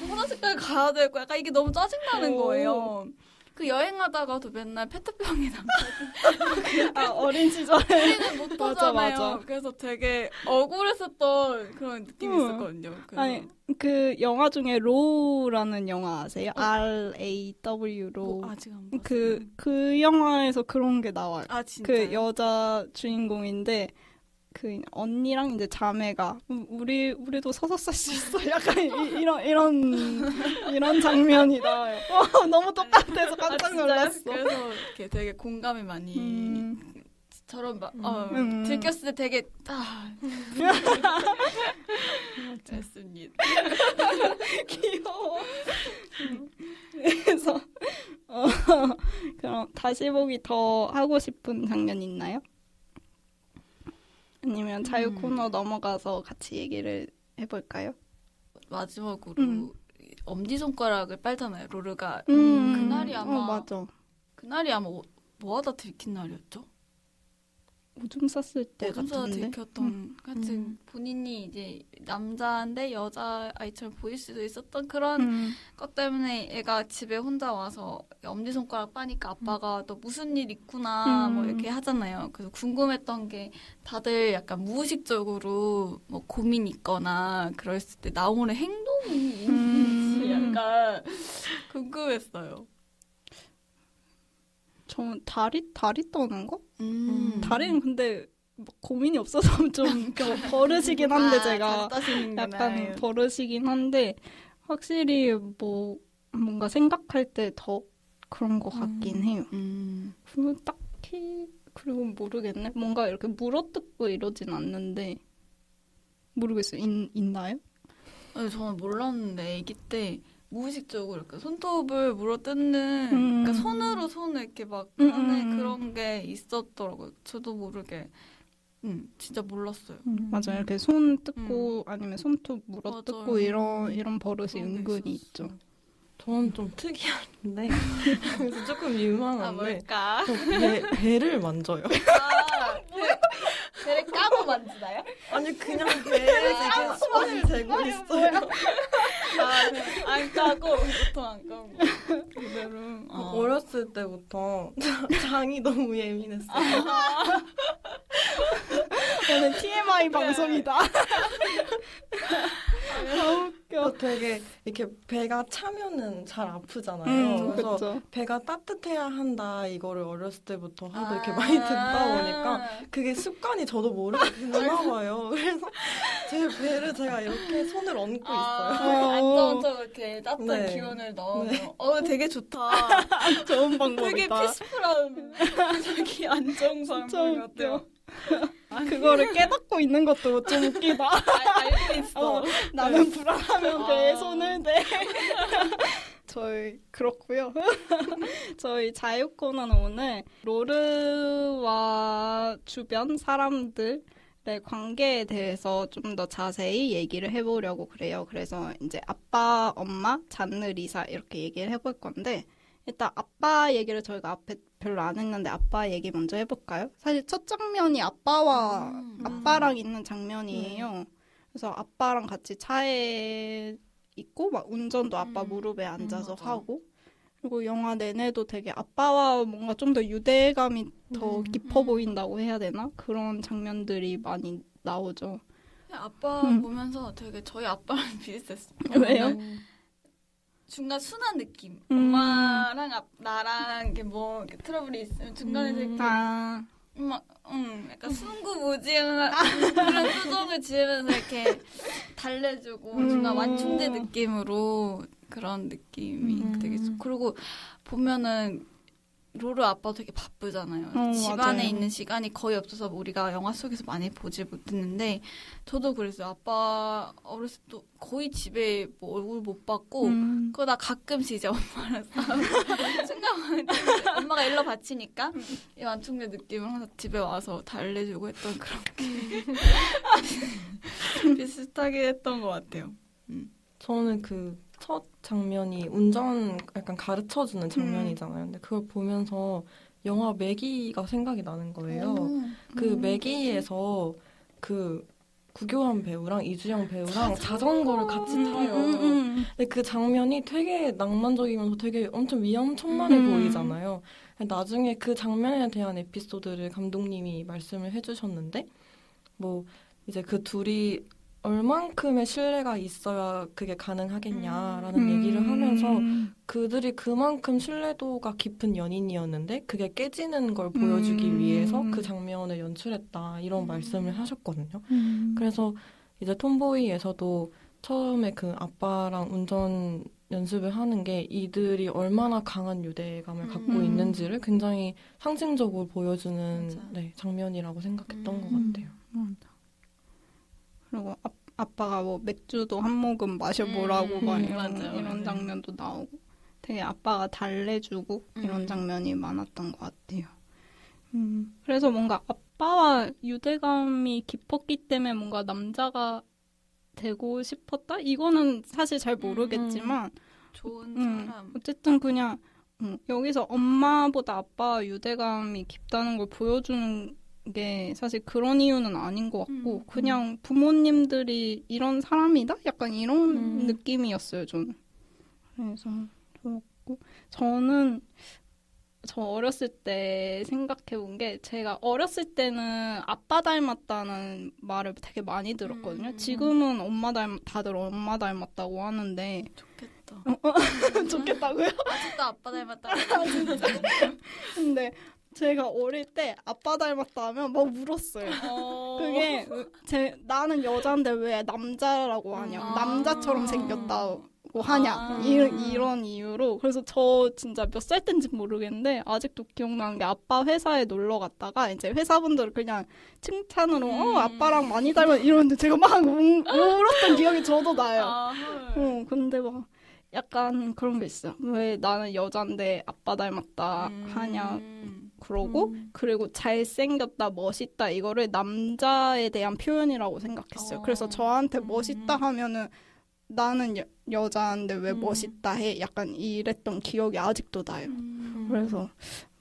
화장실까지 가야 되고 약간 이게 너무 짜증나는 거예요. 그 여행하다가도 맨날 페트병에 담가 어린 시절에 우리는 못 맞아, 하잖아요. 맞아. 그래서 되게 억울했었던 그런 느낌이 있었거든요. 그래서 아니 그 영화 중에 로우라는 영화 아세요? RAW 로. 아직 안 봤어요. 그 영화에서 그런 게 나와요. 아 진짜. 그 여자 주인공인데 그 언니랑 이제 자매가 우리도 서서 살 수 있어. 약간 이런 장면이 나와요. 너무 똑같아서 깜짝 놀랐어. 그래서 이렇게 되게 공감이 많이 저런 막 들켰을 때 되게 됐습니다. 귀여워. 그래서 그럼 다시 보기 더 하고 싶은 장면 있나요? 아니면 자유 코너 넘어가서 같이 얘기를 해볼까요? 마지막으로 엄지손가락을 빨잖아요. 로르가 그날이 아마 맞아. 그날이 아마 뭐 하다 들킨 날이었죠? 오줌 쌌을 때 오줌 싸다 같은데. 들켰던 하여튼 본인이 이제 남자인데 여자 아이처럼 보일 수도 있었던 그런 것 때문에 애가 집에 혼자 와서 엄지손가락 빠니까 아빠가 너 무슨 일 있구나 뭐 이렇게 하잖아요. 그래서 궁금했던 게 다들 약간 무의식적으로 뭐 고민 있거나 그랬을 때 나오는 행동이 있는지 약간 궁금했어요. 저는 다리 떠는 거? 다리는 근데 막 고민이 없어서 좀 버릇이긴 한데 제가 약간 버릇이긴 한데 확실히 뭐 뭔가 생각할 때 더 그런 것 같긴 해요. 그리고 딱히 그리고 모르겠네. 뭔가 이렇게 물어뜯고 이러진 않는데 모르겠어요. 있나요? 아니, 저는 몰랐는데 아기 때 무의식적으로 이렇게 손톱을 물어뜯는 그러니까 손으로 손을 이렇게 막 하는 그런 게 있었더라고요. 저도 모르게 진짜 몰랐어요. 맞아요. 이렇게 손 뜯고 아니면 손톱 물어뜯고 맞아요. 이런 버릇이 은근히 있죠. 저는 좀 특이한데 그래서 조금 유망한데 뭘까? 저 배를 만져요. 배를 까고 만지나요? 아니 그냥 배에 이렇게 손을 대고 있어요. 안 까고 보통 안 까고 그대로. 어렸을 때부터 장이 너무 예민했어요. 저는 TMI 방송이다. 너무 웃겨. 되게 이렇게 배가 차면은 잘 아프잖아요. 그래서 그쵸. 배가 따뜻해야 한다 이거를 어렸을 때부터 하도 이렇게 많이 듣다 보니까 그게 습관이 저도 모르게 됐나 봐요. 그래서 제 배를 제가 이렇게 손을 얹고 있어요. 안정적으로 이렇게 따뜻한 네. 기운을 넣으면 되게 좋다. 좋은 되게 방법이다. 피스풀한 자기 안정 방법 같아요. 그거를 깨닫고 있는 것도 좀 웃기다. 알고 있어. 나는 불안하면 배에 손을 대. 저희 그렇고요. 저희 자유 코너는 오늘 로르와 주변 사람들의 관계에 대해서 좀 더 자세히 얘기를 해보려고 그래요. 그래서 이제 아빠, 엄마, 잔느, 리사 이렇게 얘기를 해볼 건데 일단 아빠 얘기를 저희가 앞에 별로 안 했는데 아빠 얘기 먼저 해볼까요? 사실 첫 장면이 아빠랑 있는 장면이에요. 그래서 아빠랑 같이 차에 있고 막 운전도 아빠 무릎에 앉아서 맞아. 하고 그리고 영화 내내도 되게 아빠와 뭔가 좀 더 유대감이 더 깊어 보인다고 해야 되나? 그런 장면들이 많이 나오죠. 아빠 보면서 되게 저희 아빠랑 비슷했어요. 왜요? 중간 순한 느낌. 엄마랑 나랑 이렇게 뭐 이렇게 트러블이 있으면 중간에서 이렇게 약간 순구무지한 그런 표정을 지으면서 이렇게 달래주고 중간 완충제 느낌으로 그런 느낌이 되게 좋고 그리고 보면은 로르 아빠 되게 바쁘잖아요. 집안에 맞아요. 있는 시간이 거의 없어서 우리가 영화 속에서 많이 보지 못했는데 저도 그랬어요. 아빠 어렸을 때 거의 집에 뭐 얼굴 못 봤고 그러다 가끔씩 이제 엄마랑 싸우고 순간 엄마가 일러 바치니까 이 완충제 느낌을 항상 집에 와서 달래주고 했던 그런 게 비슷하게 했던 것 같아요. 저는 그 첫 장면이 운전 약간 가르쳐주는 장면이잖아요. 근데 그걸 보면서 영화 매기가 생각이 나는 거예요. 그 매기에서 그 구교환 배우랑 이주영 배우랑 자전거를 같이 타요. 근데 그 장면이 되게 낭만적이면서 되게 엄청 위험천만해 보이잖아요. 나중에 그 장면에 대한 에피소드를 감독님이 말씀을 해주셨는데 뭐 이제 그 둘이 얼만큼의 신뢰가 있어야 그게 가능하겠냐라는 얘기를 하면서 그들이 그만큼 신뢰도가 깊은 연인이었는데 그게 깨지는 걸 보여주기 위해서 그 장면을 연출했다 이런 말씀을 하셨거든요. 그래서 이제 톰보이에서도 처음에 그 아빠랑 운전 연습을 하는 게 이들이 얼마나 강한 유대감을 갖고 있는지를 굉장히 상징적으로 보여주는 네, 장면이라고 생각했던 것 같아요. 그리고 아빠가 뭐 맥주도 한 모금 마셔보라고 막 이런 장면도 나오고 되게 아빠가 달래주고 이런 장면이 많았던 것 같아요. 그래서 뭔가 아빠와 유대감이 깊었기 때문에 뭔가 남자가 되고 싶었다? 이거는 사실 잘 모르겠지만 좋은 사람. 어쨌든 그냥 여기서 엄마보다 아빠와 유대감이 깊다는 걸 보여주는 게 사실 그런 이유는 아닌 것 같고 그냥 부모님들이 이런 사람이다? 약간 이런 느낌이었어요, 저는. 그래서 좋았고 저는 저 어렸을 때 생각해본 게 제가 어렸을 때는 아빠 닮았다는 말을 되게 많이 들었거든요. 지금은 다들 엄마 닮았다고 하는데 좋겠다. 좋겠다고요? 아직도 아빠 닮았다고. 진짜. 근데 제가 어릴 때 아빠 닮았다 하면 막 울었어요. 그게 나는 여자인데 왜 남자라고 하냐. 남자처럼 생겼다고 하냐. 이런 이유로. 그래서 저 진짜 몇 살 때인지 모르겠는데 아직도 기억나는 게 아빠 회사에 놀러 갔다가 이제 회사분들 그냥 칭찬으로 아빠랑 많이 닮았 이러는데 제가 막 울었던 기억이 저도 나요. 근데 막 약간 그런 게 있어요. 왜 나는 여잔데 아빠 닮았다 하냐. 그러고 그리고 잘생겼다, 멋있다 이거를 남자에 대한 표현이라고 생각했어요. 그래서 저한테 멋있다 하면은 나는 여자인데 왜 멋있다 해? 약간 이랬던 기억이 아직도 나요. 그래서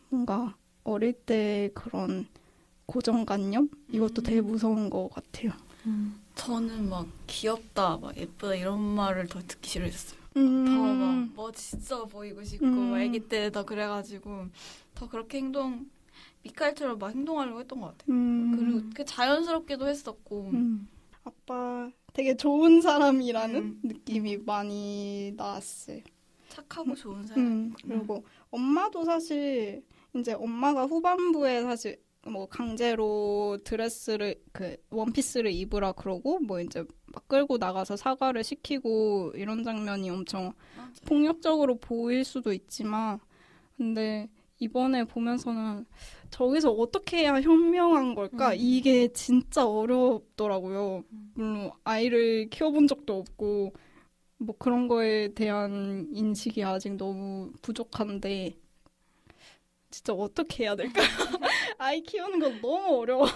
뭔가 어릴 때 그런 고정관념? 이것도 되게 무서운 것 같아요. 저는 막 귀엽다, 막 예쁘다 이런 말을 더 듣기 싫어했어요. 더 막 멋있어 보이고 싶고 막 아기 때 더 그래가지고 더 그렇게 미카엘처럼 막 행동하려고 했던 것 같아요. 그리고 그 자연스럽게도 했었고 아빠 되게 좋은 사람이라는 느낌이 많이 나왔어요. 착하고 좋은 사람. 그리고 엄마도 사실 이제 엄마가 후반부에 사실 뭐 강제로 원피스를 입으라 그러고 뭐 이제 막 끌고 나가서 사과를 시키고 이런 장면이 엄청 폭력적으로 보일 수도 있지만 근데 이번에 보면서는 저기서 어떻게 해야 현명한 걸까? 이게 진짜 어렵더라고요. 물론 아이를 키워본 적도 없고 뭐 그런 거에 대한 인식이 아직 너무 부족한데 진짜 어떻게 해야 될까? 아이 키우는 건 너무 어려워.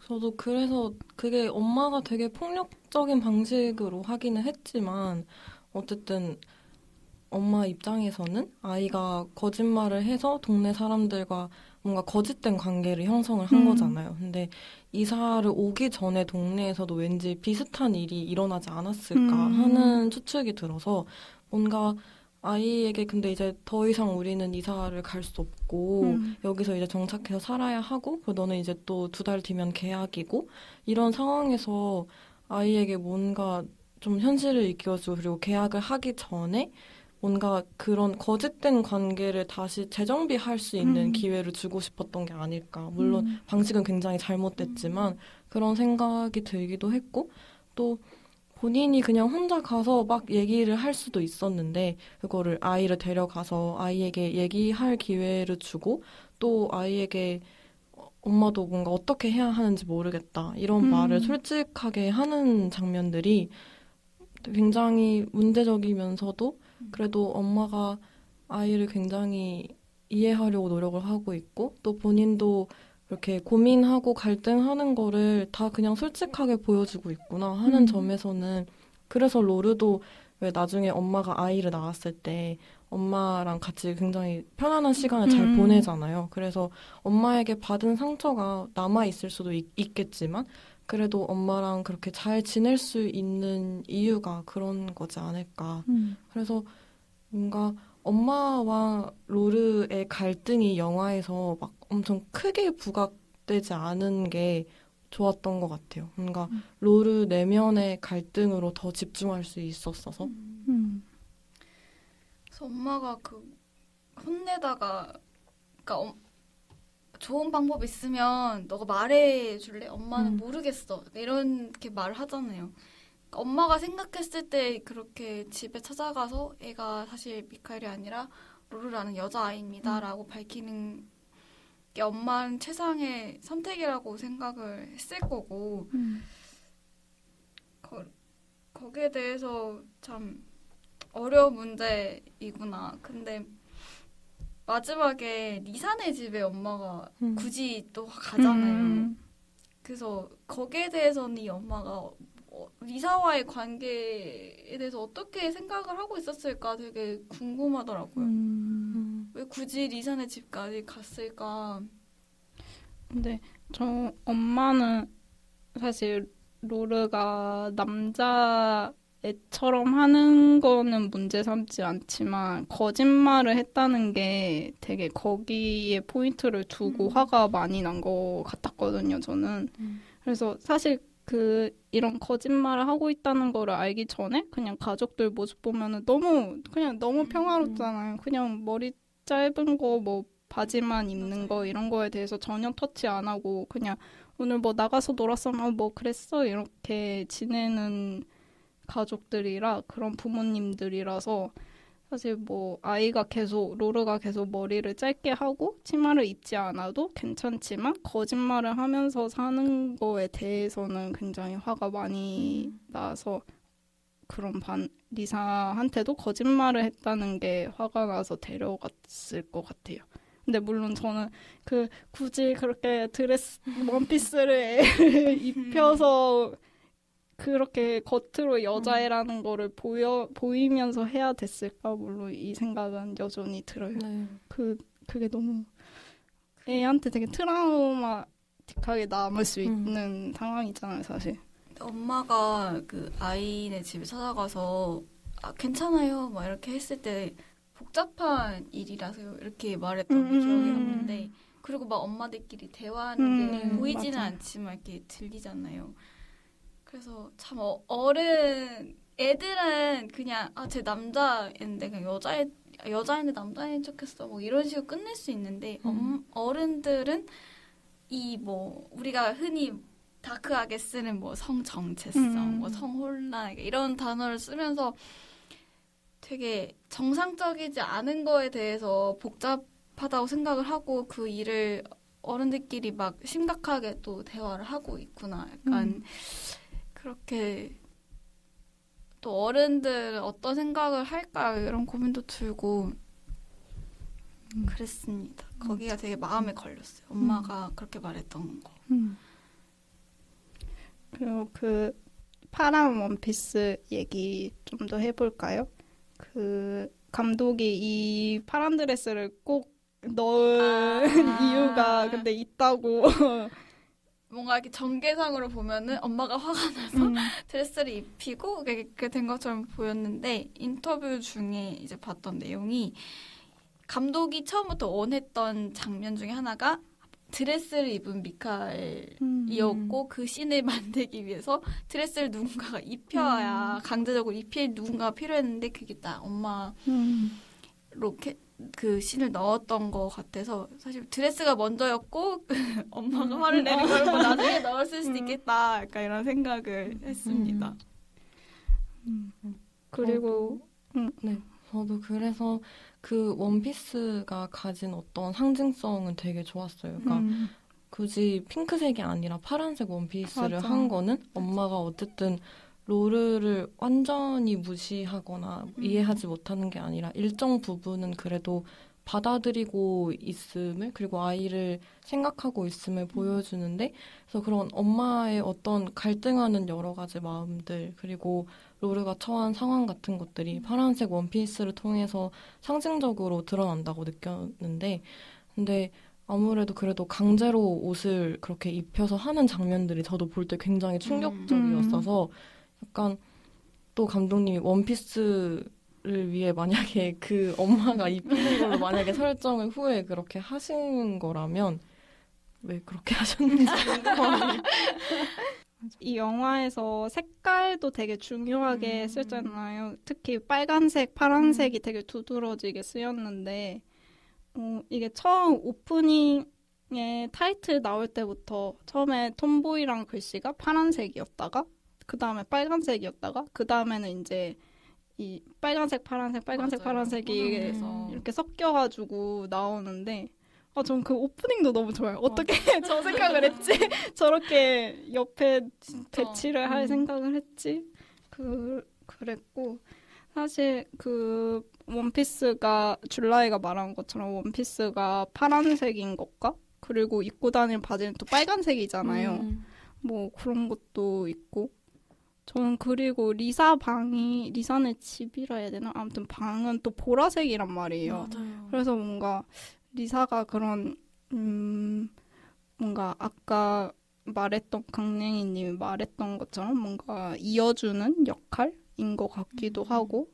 저도 그래서 그게 엄마가 되게 폭력적인 방식으로 하기는 했지만 어쨌든 엄마 입장에서는 아이가 거짓말을 해서 동네 사람들과 뭔가 거짓된 관계를 형성을 한 거잖아요. 근데 이사를 오기 전에 동네에서도 왠지 비슷한 일이 일어나지 않았을까 하는 추측이 들어서 뭔가 아이에게 근데 이제 더 이상 우리는 이사를 갈 수 없고 여기서 이제 정착해서 살아야 하고 너는 이제 또 2달 뒤면 계약이고 이런 상황에서 아이에게 뭔가 좀 현실을 일깨워주고 그리고 계약을 하기 전에 뭔가 그런 거짓된 관계를 다시 재정비할 수 있는 기회를 주고 싶었던 게 아닐까. 물론 방식은 굉장히 잘못됐지만 그런 생각이 들기도 했고 또 본인이 그냥 혼자 가서 막 얘기를 할 수도 있었는데 그거를 아이를 데려가서 아이에게 얘기할 기회를 주고 또 아이에게 엄마도 뭔가 어떻게 해야 하는지 모르겠다 이런 말을 솔직하게 하는 장면들이 굉장히 문제적이면서도 그래도 엄마가 아이를 굉장히 이해하려고 노력을 하고 있고 또 본인도 이렇게 고민하고 갈등하는 거를 다 그냥 솔직하게 보여주고 있구나 하는 점에서는 그래서 로르도 왜 나중에 엄마가 아이를 낳았을 때 엄마랑 같이 굉장히 편안한 시간을 잘 보내잖아요. 그래서 엄마에게 받은 상처가 남아있을 수도 있겠지만 그래도 엄마랑 그렇게 잘 지낼 수 있는 이유가 그런 거지 않을까. 그래서 뭔가 엄마와 로르의 갈등이 영화에서 막 엄청 크게 부각되지 않은 게 좋았던 것 같아요. 뭔가 로르 내면의 갈등으로 더 집중할 수 있었어서. 그래서 엄마가 혼내다가 그러니까 좋은 방법 있으면 너가 말해줄래? 엄마는 모르겠어. 이렇게 말을 하잖아요. 그러니까 엄마가 생각했을 때 그렇게 집에 찾아가서 애가 사실 미카엘이 아니라 로르라는 여자아이입니다 라고 밝히는 게 엄마는 최상의 선택이라고 생각을 했을 거고 거기에 대해서 참 어려운 문제이구나. 근데 마지막에 리사네 집에 엄마가 굳이 또 가잖아요. 그래서 거기에 대해서는 이 엄마가 리사와의 관계에 대해서 어떻게 생각을 하고 있었을까 되게 궁금하더라고요. 왜 굳이 리사네 집까지 갔을까? 근데 저 엄마는 사실 로르가 남자애처럼 하는 거는 문제 삼지 않지만 거짓말을 했다는 게 되게 거기에 포인트를 두고 화가 많이 난 것 같았거든요, 저는. 그래서 사실 이런 거짓말을 하고 있다는 거를 알기 전에 그냥 가족들 모습 보면은 너무 평화롭잖아요. 그냥 머리 짧은 거 뭐 바지만 입는 거 이런 거에 대해서 전혀 터치 안 하고 그냥 오늘 뭐 나가서 놀았어, 뭐 그랬어 이렇게 지내는 가족들이라 그런 부모님들이라서 사실 뭐 로르가 계속 머리를 짧게 하고 치마를 입지 않아도 괜찮지만 거짓말을 하면서 사는 거에 대해서는 굉장히 화가 많이 나서 리사한테도 거짓말을 했다는 게 화가 나서 데려갔을 것 같아요. 근데 물론 저는 굳이 그렇게 원피스를 입혀서 그렇게 겉으로 여자애라는 거를 보이면서 해야 됐을까? 물론 이 생각은 여전히 들어요. 네. 그게 너무 애한테 되게 트라우마틱하게 남을 수 있는 상황이잖아요, 사실. 엄마가 아이네 집에 찾아가서 괜찮아요 막 이렇게 했을 때 복잡한 일이라서요 이렇게 말했던 기억이 났는데 그리고 막 엄마들끼리 대화하는 게 보이지는 맞아. 않지만 이렇게 들리잖아요. 그래서 참 애들은 그냥 쟤 남자인데 그냥 여자인데 남자인 척했어 뭐 이런 식으로 끝낼 수 있는데 어른들은 우리가 흔히 다크하게 쓰는 뭐 성정체성, 뭐 성혼란 이런 단어를 쓰면서 되게 정상적이지 않은 거에 대해서 복잡하다고 생각을 하고 그 일을 어른들끼리 막 심각하게 또 대화를 하고 있구나. 약간 그렇게 또 어른들은 어떤 생각을 할까 이런 고민도 들고 그랬습니다. 거기가 되게 마음에 걸렸어요. 엄마가 그렇게 말했던 거. 그리고 파란 원피스 얘기 좀 더 해볼까요? 감독이 이 파란 드레스를 꼭 넣은 이유가 근데 있다고. 뭔가 이렇게 전개상으로 보면은 엄마가 화가 나서 드레스를 입히고 그렇게 된 것처럼 보였는데 인터뷰 중에 이제 봤던 내용이 감독이 처음부터 원했던 장면 중에 하나가 드레스를 입은 미카엘이었고 그 씬을 만들기 위해서 드레스를 누군가가 입혀야 강제적으로 입힐 누군가가 필요했는데 그게 딱 엄마로 그 씬을 넣었던 것 같아서 사실 드레스가 먼저였고 엄마가 화를 내는 걸 뭐 나중에 넣었을 수도 있겠다 약간 이런 생각을 했습니다. 그리고 네, 저도 그래서 그 원피스가 가진 어떤 상징성은 되게 좋았어요. 그러니까 굳이 핑크색이 아니라 파란색 원피스를 맞아. 한 거는 엄마가 어쨌든 로르를 완전히 무시하거나 이해하지 못하는 게 아니라 일정 부분은 그래도 받아들이고 있음을 그리고 아이를 생각하고 있음을 보여주는데 그래서 그런 엄마의 어떤 갈등하는 여러 가지 마음들 그리고 로르가 처한 상황 같은 것들이 파란색 원피스를 통해서 상징적으로 드러난다고 느꼈는데 근데 아무래도 그래도 강제로 옷을 그렇게 입혀서 하는 장면들이 저도 볼 때 굉장히 충격적이었어서 약간 또 감독님이 원피스를 위해 만약에 그 엄마가 입히는 걸로 만약에 설정을 후에 그렇게 하신 거라면 왜 그렇게 하셨는지 궁금하네요. 이 영화에서 색깔도 되게 중요하게 쓰잖아요. 특히 빨간색, 파란색이 되게 두드러지게 쓰였는데 이게 처음 오프닝에 타이틀 나올 때부터 처음에 톰보이랑 글씨가 파란색이었다가 그 다음에 빨간색이었다가 그 다음에는 이제 이 빨간색, 파란색, 빨간색, 맞아요. 파란색이 오늘에서. 이렇게 섞여가지고 나오는데 전 그 오프닝도 너무 좋아요. 어떻게 저 생각을 했지? 저렇게 옆에 진짜. 배치를 할 생각을 했지? 그랬고 사실 그 원피스가 줄라이가 말한 것처럼 원피스가 파란색인 것과 그리고 입고 다니는 바지는 또 빨간색이잖아요. 뭐 그런 것도 있고 저는 그리고 리사는 집이라 해야 되나? 아무튼 방은 또 보라색이란 말이에요. 맞아요. 그래서 뭔가 리사가 그런 뭔가 아까 말했던 강냉이님이 말했던 것처럼 뭔가 이어주는 역할인 것 같기도 하고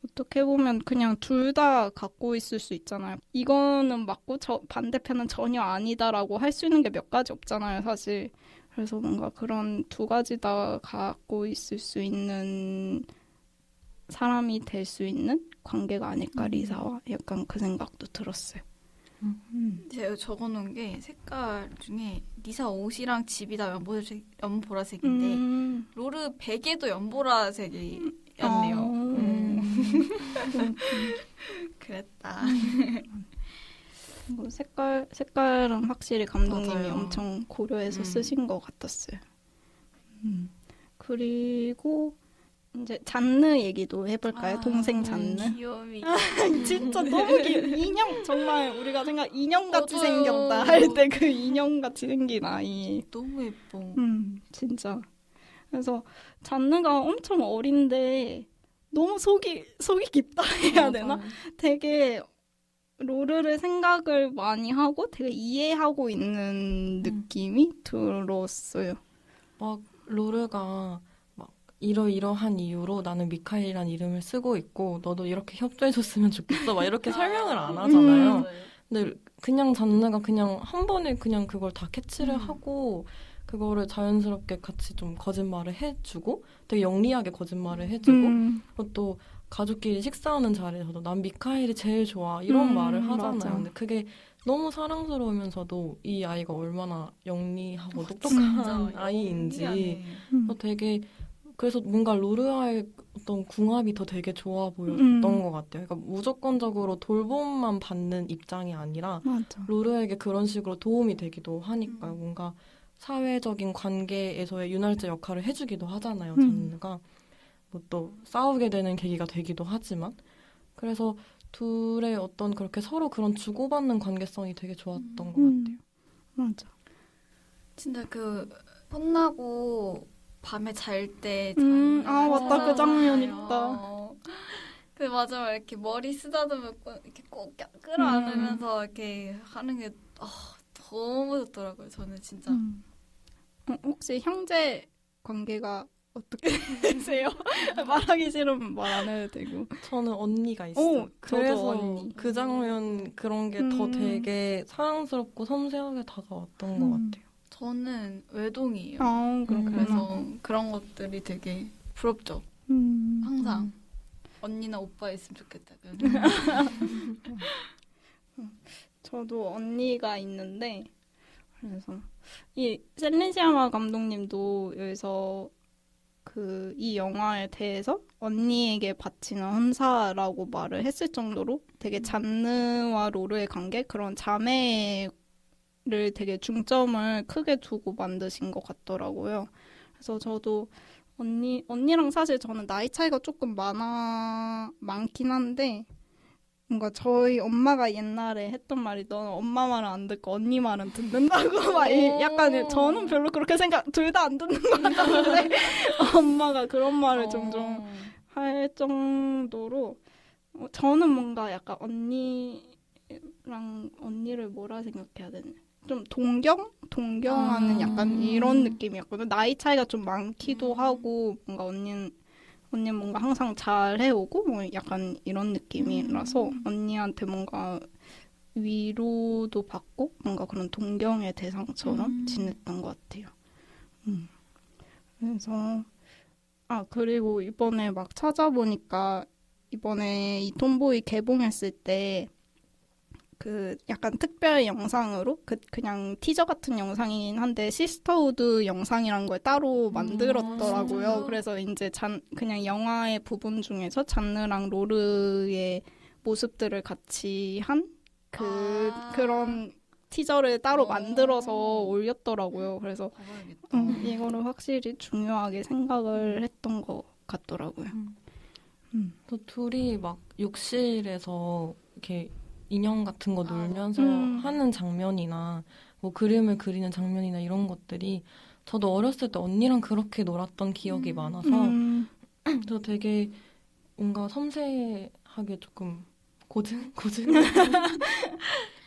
어떻게 보면 그냥 둘 다 갖고 있을 수 있잖아요. 이거는 맞고 반대편은 전혀 아니다라고 할 수 있는 게 몇 가지 없잖아요, 사실. 그래서 뭔가 그런 두 가지 다 갖고 있을 수 있는 사람이 될 수 있는 관계가 아닐까, 리사와. 약간 그 생각도 들었어요. 제가 적어놓은 게 색깔 중에 리사 옷이랑 집이 다 연보라색인데 로르 베개도 연보라색이었네요. 그랬다. 뭐 색깔은 확실히 감독님이 맞아요. 엄청 고려해서 쓰신 것 같았어요. 그리고 이제 잔느 얘기도 해볼까요? 동생 잔느. 귀여움이. 진짜 너무 귀여워. 인형 정말 우리가 인형같이 맞아요. 생겼다 할 때 그 인형같이 생긴 아이. 너무 예뻐. 진짜. 그래서 잔느가 엄청 어린데 너무 속이 깊다 해야 되나? 되게 로르를 생각을 많이 하고 되게 이해하고 있는 느낌이 들었어요. 막 로르가 막 이러이러한 이유로 나는 미카엘이란 이름을 쓰고 있고 너도 이렇게 협조해줬으면 좋겠어 막 이렇게 설명을 안 하잖아요. 맞아요. 근데 그냥 잔느가 그냥 한 번에 그냥 그걸 다 캐치를 하고 그거를 자연스럽게 같이 좀 거짓말을 해주고 되게 영리하게 거짓말을 해주고 그리고 또 가족끼리 식사하는 자리에서도 난 미카엘이 제일 좋아 이런 말을 하잖아요. 맞아. 근데 그게 너무 사랑스러우면서도 이 아이가 얼마나 영리하고 똑똑한 아이인지 되게 그래서 뭔가 로르와의 어떤 궁합이 더 되게 좋아 보였던 것 같아요. 그러니까 무조건적으로 돌봄만 받는 입장이 아니라 맞아. 로르에게 그런 식으로 도움이 되기도 하니까요. 뭔가 사회적인 관계에서의 윤활제 역할을 해주기도 하잖아요. 잔느가. 뭐 또 싸우게 되는 계기가 되기도 하지만 그래서 둘의 어떤 그렇게 서로 그런 주고받는 관계성이 되게 좋았던 것 같아요. 맞아. 진짜 그 혼나고 밤에 잘 때 맞다. 그 장면 있다. 그 마지막에 이렇게 머리 쓰다듬고 이렇게 꼭 끌어안으면서 이렇게 하는 게 너무 좋더라고요. 저는 진짜. 혹시 형제 관계가 어떻게 되세요? 말하기 싫으면 말 안 해도 되고. 저는 언니가 있어요. 저도 그래서 언니. 그 장면 그런 게 더 되게 사랑스럽고 섬세하게 다가왔던 것 같아요. 저는 외동이에요. 그렇구나. 그래서 그런 것들이 되게 부럽죠. 항상 언니나 오빠 있으면 좋겠다. 저도 언니가 있는데 그래서 이 셀린 시아마 감독님도 여기서 이 영화에 대해서 언니에게 바치는 헌사라고 말을 했을 정도로 되게 잔느와 로르의 관계 그런 자매를 되게 중점을 크게 두고 만드신 것 같더라고요. 그래서 저도 언니랑 사실 저는 나이 차이가 조금 많긴 한데 뭔가 저희 엄마가 옛날에 했던 말이 너는 엄마 말은 안 듣고 언니 말은 듣는다고 막 약간 저는 별로 그렇게 둘 다 안 듣는 것 같은데 엄마가 그런 말을 종종 할 정도로 저는 뭔가 약간 언니를 뭐라 생각해야 되나 좀 동경하는 약간 이런 느낌이었거든요. 나이 차이가 좀 많기도 하고 뭔가 언니는 뭔가 항상 잘 해오고 뭐 약간 이런 느낌이라서 언니한테 뭔가 위로도 받고 뭔가 그런 동경의 대상처럼 지냈던 것 같아요. 그래서 그리고 이번에 막 찾아보니까 이번에 이 톰보이 개봉했을 때 그 약간 특별 영상으로 그냥 티저 같은 영상이긴 한데 시스터우드 영상이란 걸 따로 만들었더라고요. 그래서 이제 그냥 영화의 부분 중에서 잔느랑 로르의 모습들을 같이 한 그런 티저를 따로 만들어서 올렸더라고요. 그래서 이거를 확실히 중요하게 생각을 했던 것 같더라고요. 또 둘이 막 욕실에서 이렇게 인형 같은 거 놀면서 하는 장면이나 뭐 그림을 그리는 장면이나 이런 것들이 저도 어렸을 때 언니랑 그렇게 놀았던 기억이 많아서 저 되게 뭔가 섬세하게 조금 고증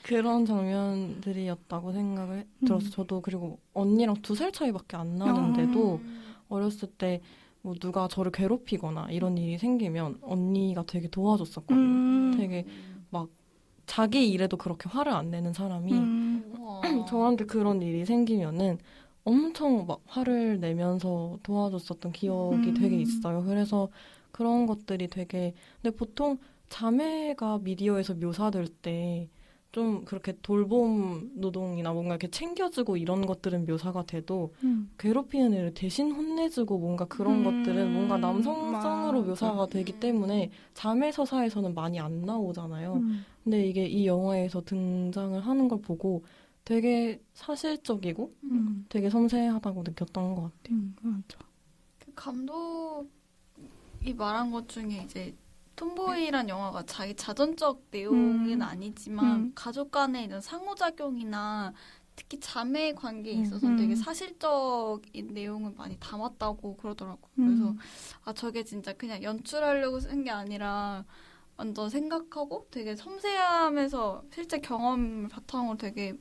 그런 장면들이었다고 생각을 들어서 저도 그리고 언니랑 2살 차이밖에 안 나는데도 어렸을 때 뭐 누가 저를 괴롭히거나 이런 일이 생기면 언니가 되게 도와줬었거든요. 되게 막 자기 일에도 그렇게 화를 안 내는 사람이 저한테 그런 일이 생기면은 엄청 막 화를 내면서 도와줬었던 기억이 되게 있어요. 그래서 그런 것들이 되게 근데 보통 자매가 미디어에서 묘사될 때 좀 그렇게 돌봄 노동이나 뭔가 이렇게 챙겨주고 이런 것들은 묘사가 돼도 괴롭히는 애를 대신 혼내주고 뭔가 그런 것들은 뭔가 남성성으로 묘사가 되기 때문에 자매 서사에서는 많이 안 나오잖아요. 근데 이게 이 영화에서 등장을 하는 걸 보고 되게 사실적이고 되게 섬세하다고 느꼈던 것 같아요. 맞아. 그 감독이 말한 것 중에 이제 톰보이란 영화가 자기 자전적 내용은 아니지만 가족 간의 이런 상호작용이나 특히 자매 관계에 있어서는 되게 사실적인 내용을 많이 담았다고 그러더라고요. 그래서 저게 진짜 그냥 연출하려고 쓴 게 아니라 완전 생각하고 되게 섬세하면서 실제 경험을 바탕으로 되게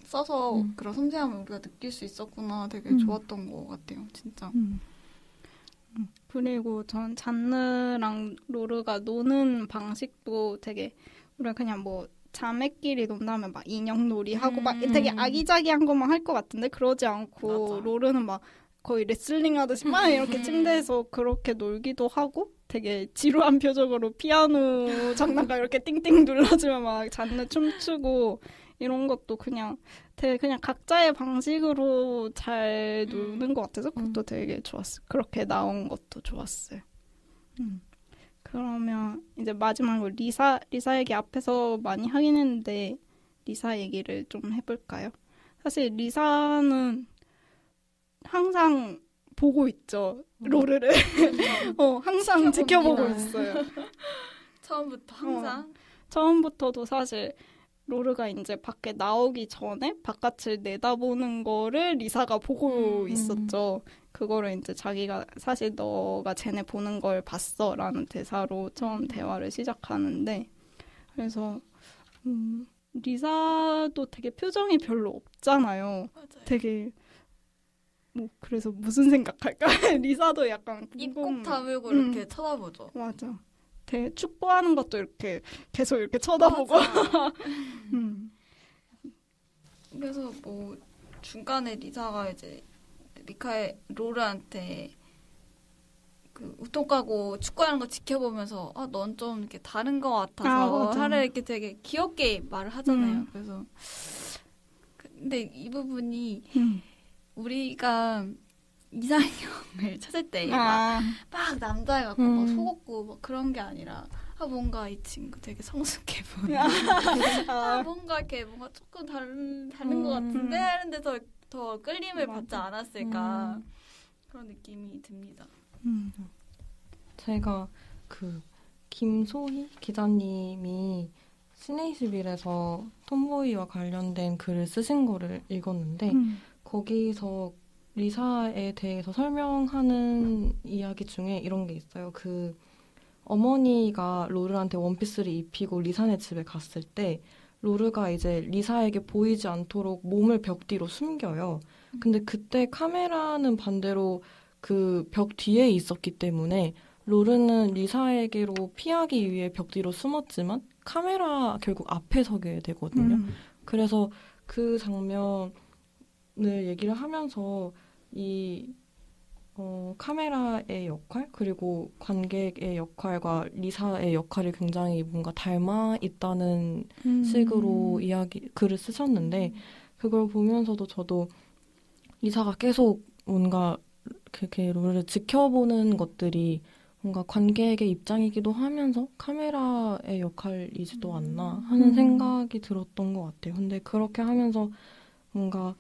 써서 그런 섬세함을 우리가 느낄 수 있었구나. 되게 좋았던 것 같아요. 진짜. 그리고 전 잔느랑 로르가 노는 방식도 되게 우리가 그냥 뭐 자매끼리 논다면 막 인형놀이 하고 막 되게 아기자기한 것만 할 것 같은데 그러지 않고 맞아. 로르는 막 거의 레슬링 하듯이 막 이렇게 침대에서 그렇게 놀기도 하고 되게 지루한 표정으로 피아노 장난감 이렇게 띵띵 눌러주면 막 잔느 춤추고 이런 것도 그냥 되게 그냥 각자의 방식으로 잘 노는 것 같아서 그것도 되게 좋았어요. 그렇게 나온 것도 좋았어요. 그러면 이제 마지막으로 리사 얘기 앞에서 많이 하긴 했는데 리사 얘기를 좀 해볼까요? 사실 리사는 항상 보고 있죠. 로르를. 항상 지켜보고 있어요. 처음부터 항상. 처음부터도 사실 로르가 이제 밖에 나오기 전에 바깥을 내다보는 거를 리사가 보고 있었죠. 그거를 이제 자기가 사실 너가 쟤네 보는 걸 봤어 라는 대사로 처음 대화를 시작하는데 그래서 리사도 되게 표정이 별로 없잖아요. 맞아요. 되게 뭐 그래서 무슨 생각할까? 리사도 약간 입 꼭 다물고 이렇게 쳐다보죠. 맞아. 되게 축구하는 것도 이렇게 계속 이렇게 쳐다보고. 그래서 뭐 중간에 리사가 이제 로르한테 그 우통 까고 축구하는 거 지켜보면서 넌 좀 이렇게 다른 거 같아서 하를 이렇게 되게 귀엽게 말을 하잖아요. 그래서 근데 이 부분이 우리가 이상형을 찾을 때 막 남자애 같고 막 속없고 막 그런 게 아니라 뭔가 이 친구 되게 성숙해 보여. 뭔가 이렇게 뭔가 조금 다른 것 같은데 하는 데서 더 끌림을 받지 않았을까 그런 느낌이 듭니다. 제가 김소희 기자님이 시네이시빌에서 톰보이와 관련된 글을 쓰신 거를 읽었는데 거기서 리사에 대해서 설명하는 이야기 중에 이런 게 있어요. 그 어머니가 로르한테 원피스를 입히고 리사네 집에 갔을 때 로르가 이제 리사에게 보이지 않도록 몸을 벽 뒤로 숨겨요. 근데 그때 카메라는 반대로 그 벽 뒤에 있었기 때문에 로르는 리사에게로 피하기 위해 벽 뒤로 숨었지만 카메라 결국 앞에 서게 되거든요. 그래서 그 장면을 얘기를 하면서 이 카메라의 역할 그리고 관객의 역할과 리사의 역할이 굉장히 뭔가 닮아 있다는 식으로 글을 쓰셨는데 그걸 보면서도 저도 리사가 계속 뭔가 그렇게 롤을 지켜보는 것들이 뭔가 관객의 입장이기도 하면서 카메라의 역할이지도 않나 하는 생각이 들었던 것 같아요. 근데 그렇게 하면서 뭔가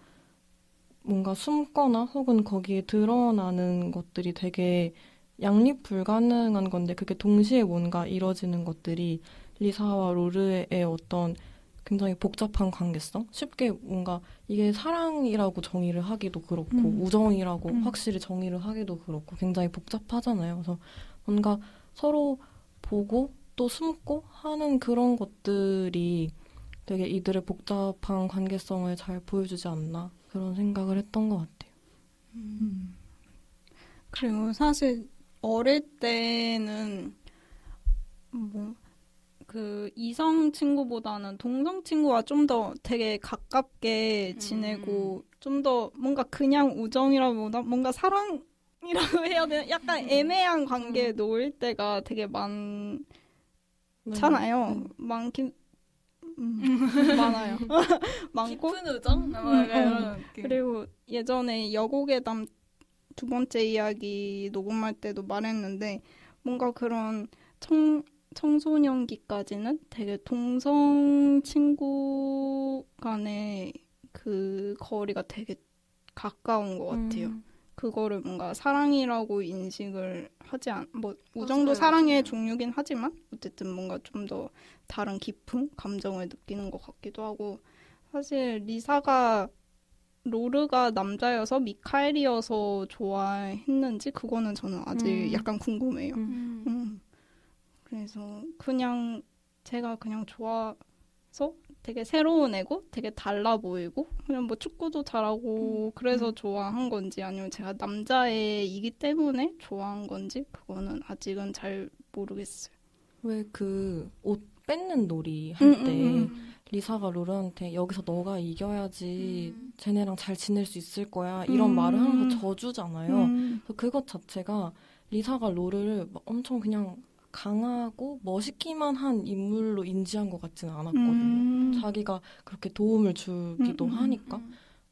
숨거나 혹은 거기에 드러나는 것들이 되게 양립 불가능한 건데 그게 동시에 뭔가 이뤄지는 것들이 리사와 로르의 어떤 굉장히 복잡한 관계성? 쉽게 뭔가 이게 사랑이라고 정의를 하기도 그렇고 우정이라고 확실히 정의를 하기도 그렇고 굉장히 복잡하잖아요. 그래서 뭔가 서로 보고 또 숨고 하는 그런 것들이 되게 이들의 복잡한 관계성을 잘 보여주지 않나 그런 생각을 했던 것 같아요. 그리고 사실 어릴 때는 그 이성 친구보다는 동성 친구와 좀 더 되게 가깝게 지내고 좀 더 뭔가 그냥 우정이라보다 뭔가 사랑이라고 해야 되나? 약간 애매한 관계에 놓일 때가 되게 많잖아요. 많긴 많아요. 많고 깊은 우정? 그리고 예전에 여고괴담 두 번째 이야기 녹음할 때도 말했는데 뭔가 그런 청소년기까지는 되게 동성 친구 간의 그 거리가 되게 가까운 것 같아요. 그거를 뭔가 사랑이라고 인식을 하지 우정도 맞아요, 사랑의 맞아요. 종류긴 하지만 어쨌든 뭔가 좀 더 다른 깊은 감정을 느끼는 것 같기도 하고 사실 리사가 로르가 남자여서 미카엘이어서 좋아했는지 그거는 저는 아직 약간 궁금해요. 그래서 그냥 제가 그냥 좋아서 되게 새로운 애고 되게 달라 보이고 그냥 뭐 축구도 잘하고 그래서 좋아한 건지 아니면 제가 남자애이기 때문에 좋아한 건지 그거는 아직은 잘 모르겠어요. 왜 그 옷 뺏는 놀이 할 때 리사가 로르한테 여기서 너가 이겨야지 쟤네랑 잘 지낼 수 있을 거야 이런 말을 하면서 져주잖아요. 그래서 그것 자체가 리사가 로르를 막 엄청 그냥 강하고 멋있기만 한 인물로 인지한 것 같지는 않았거든요. 자기가 그렇게 도움을 주기도 하니까.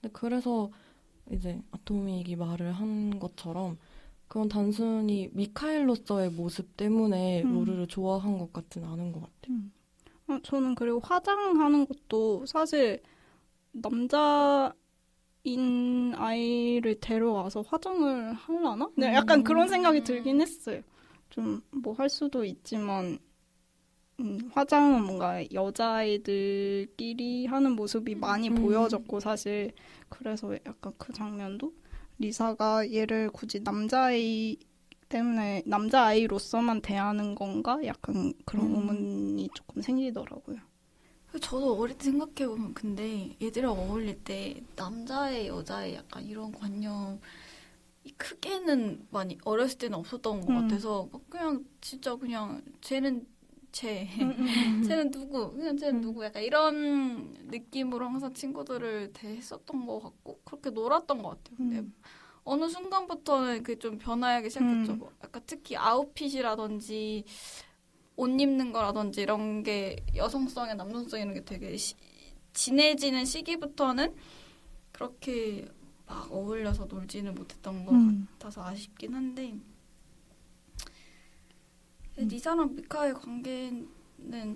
근데 그래서 이제 아토믹이 말을 한 것처럼 그건 단순히 미카엘로서의 모습 때문에 로르를 좋아한 것 같지는 않은 것 같아요. 저는 그리고 화장하는 것도 사실 남자인 아이를 데려와서 화장을 하려나? 네, 약간 그런 생각이 들긴 했어요. 좀 뭐 할 수도 있지만 화장은 뭔가 여자아이들끼리 하는 모습이 많이 보여졌고 사실 그래서 약간 그 장면도 리사가 얘를 굳이 남자아이 때문에 남자아이로서만 대하는 건가? 약간 그런 의문이 조금 생기더라고요. 저도 어릴 때 생각해보면 근데 얘들이랑 어울릴 때 남자애 여자애 약간 이런 관념 크게는 많이 어렸을 때는 없었던 것 같아서 그냥 진짜 그냥 쟤는 쟤는 누구 그냥 쟤는 누구 약간 이런 느낌으로 항상 친구들을 대했었던 것 같고 그렇게 놀았던 것 같아요. 근데 어느 순간부터는 그게 좀 변화하기 시작했죠. 뭐 약간 특히 아웃핏이라든지 옷 입는 거라든지 이런 게 여성성에 남성성 이런 게 되게 진해지는 시기부터는 그렇게 막 어울려서 놀지는 못했던 것 같아서 아쉽긴 한데 리사랑 미카의 관계는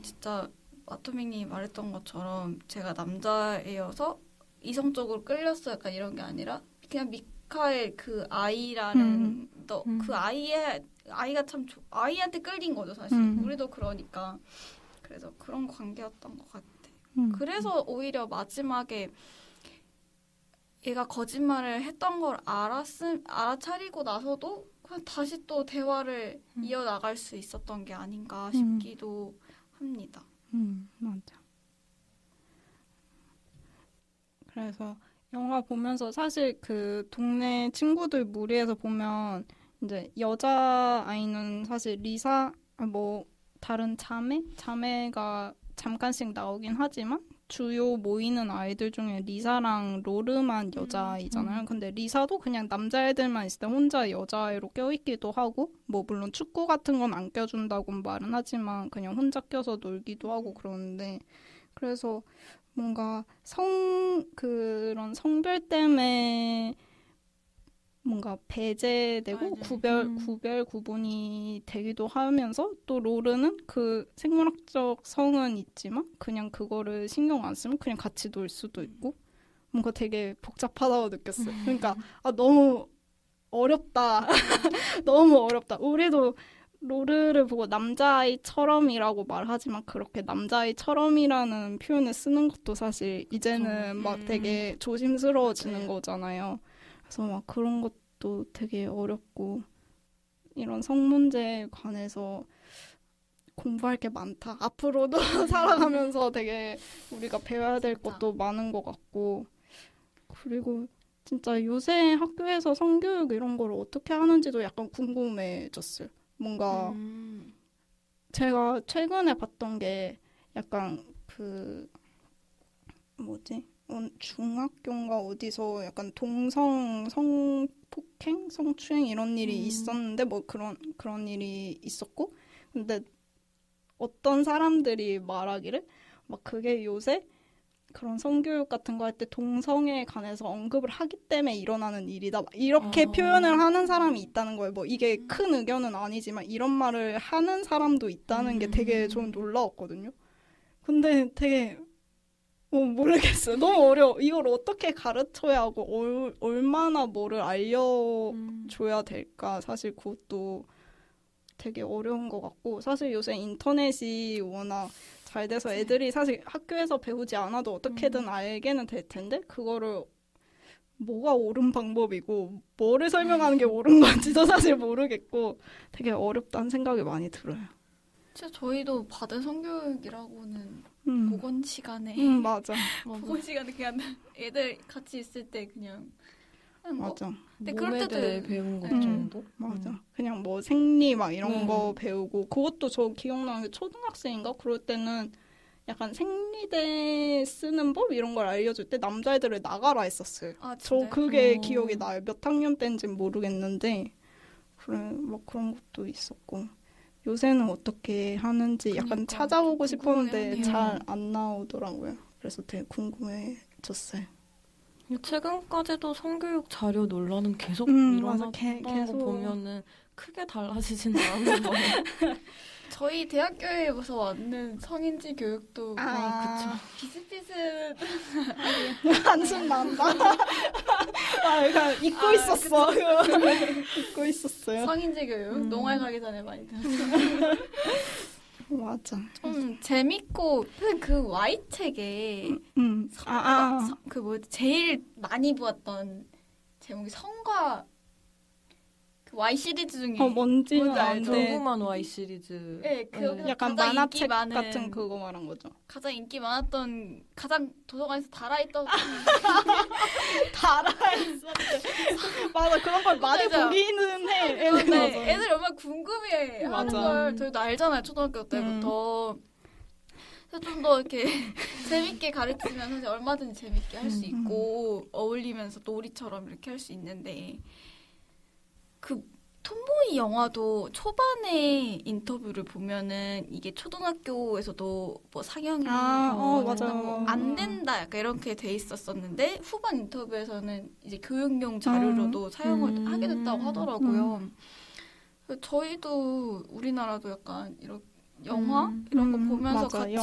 진짜 아토믹님이 말했던 것처럼 제가 남자애여서 이성적으로 끌렸어 약간 이런 게 아니라 그냥 제시카의 그 아이라는 그 아이가 참 아이한테 끌린 거죠 사실. 우리도 그러니까 그래서 그런 관계였던 것 같아. 그래서 오히려 마지막에 얘가 거짓말을 했던 걸 알아차리고 나서도 그냥 다시 또 대화를 이어나갈 수 있었던 게 아닌가 싶기도 합니다. 맞아. 그래서 영화 보면서 사실 그 동네 친구들 무리에서 보면 이제 여자 아이는 사실 리사 뭐 다른 자매가 잠깐씩 나오긴 하지만 주요 모이는 아이들 중에 리사랑 로르만 여자아이잖아요. 근데 리사도 그냥 남자애들만 있을 때 혼자 여자아이로 껴있기도 하고 뭐 물론 축구 같은 건 안 껴준다고 말은 하지만 그냥 혼자 껴서 놀기도 하고 그러는데 그래서 뭔가 그런 성별 때문에 뭔가 배제되고 구분이 되기도 하면서 또 로르는 그 생물학적 성은 있지만 그냥 그거를 신경 안 쓰면 그냥 같이 놀 수도 있고 뭔가 되게 복잡하다고 느꼈어요. 그러니까 너무 어렵다. 너무 어렵다. 우리도 로르를 보고 남자아이처럼이라고 말하지만 그렇게 남자아이처럼이라는 표현을 쓰는 것도 사실 이제는 막 되게 조심스러워지는 거잖아요. 그래서 막 그런 것도 되게 어렵고 이런 성 문제에 관해서 공부할 게 많다. 앞으로도 살아가면서 되게 우리가 배워야 될 것도 많은 것 같고 그리고 진짜 요새 학교에서 성교육 이런 걸 어떻게 하는지도 약간 궁금해졌어요. 뭔가 제가 최근에 봤던 게 약간 중학교인가 어디서 약간 성폭행, 성추행 이런 일이 있었는데 뭐 그런 일이 있었고 근데 어떤 사람들이 말하기를 막 그게 요새 그런 성교육 같은 거 할 때 동성애에 관해서 언급을 하기 때문에 일어나는 일이다. 이렇게 표현을 하는 사람이 있다는 거예요. 뭐 이게 큰 의견은 아니지만 이런 말을 하는 사람도 있다는 게 되게 좀 놀라웠거든요. 근데 되게 모르겠어요. 너무 어려워. 이걸 어떻게 가르쳐야 하고 얼마나 뭐를 알려줘야 될까. 사실 그것도 되게 어려운 것 같고 사실 요새 인터넷이 워낙 잘 돼서 애들이 사실 학교에서 배우지 않아도 어떻게든 알게는 될 텐데 그거를 뭐가 옳은 방법이고 뭐를 설명하는 게 옳은 건지도 사실 모르겠고 되게 어렵다는 생각이 많이 들어요. 진짜 저희도 받은 성교육이라고는 보건 시간에 맞아. 보건 시간에 그냥 애들 같이 있을 때 그냥 맞아. 근데 몸에 대해 배운 것 정도? 맞아. 그냥 뭐 생리 막 이런 거 배우고 그것도 저 기억나는 게 초등학생인가? 그럴 때는 약간 생리대 쓰는 법 이런 걸 알려줄 때 남자애들을 나가라 했었어요. 저 그게 기억이 나요. 몇 학년 때인지는 모르겠는데 그래 뭐 그런 것도 있었고 요새는 어떻게 하는지 약간 찾아보고 싶었는데 잘 안 나오더라고요. 그래서 되게 궁금해졌어요. 최근까지도 성교육 자료 논란은 계속 일어나던 거 보면은 크게 달라지진 않는 거예요. 저희 대학교에서 왔는 성인지 교육도 그쵸. 비슷비슷 한숨 난다. 그냥 잊고 있었어. 잊고 있었어요. 성인지 교육 농활 가기 전에 많이 들었어요. 맞아. 좀 재밌고 그 Y 책에 제일 많이 보았던 제목이 성과 그 Y 시리즈 중에 뭔지는 알죠. 궁금한 Y 시리즈. 네, 그 약간 만화책 같은 그거 말한 거죠. 가장 인기 많았던 가장 도서관에서 달아있던 맞아 그런 걸 많이 보기는 해. 애들이 얼마나 궁금해하는 걸 저희도 알잖아요 초등학교 때부터. 그래서 좀 더 이렇게 재밌게 가르치면 사실 얼마든지 재밌게 할 수 있고 어울리면서 놀이처럼 이렇게 할 수 있는데 그 톰보이 영화도 초반에 인터뷰를 보면은 이게 초등학교에서도 뭐 상영이 안 된다 약간 이렇게 돼 있었었는데 후반 인터뷰에서는 이제 교육용 자료로도 사용을 하게 됐다고 하더라고요. 저희도 우리나라도 약간 이런 영화 이런 거 보면서 같이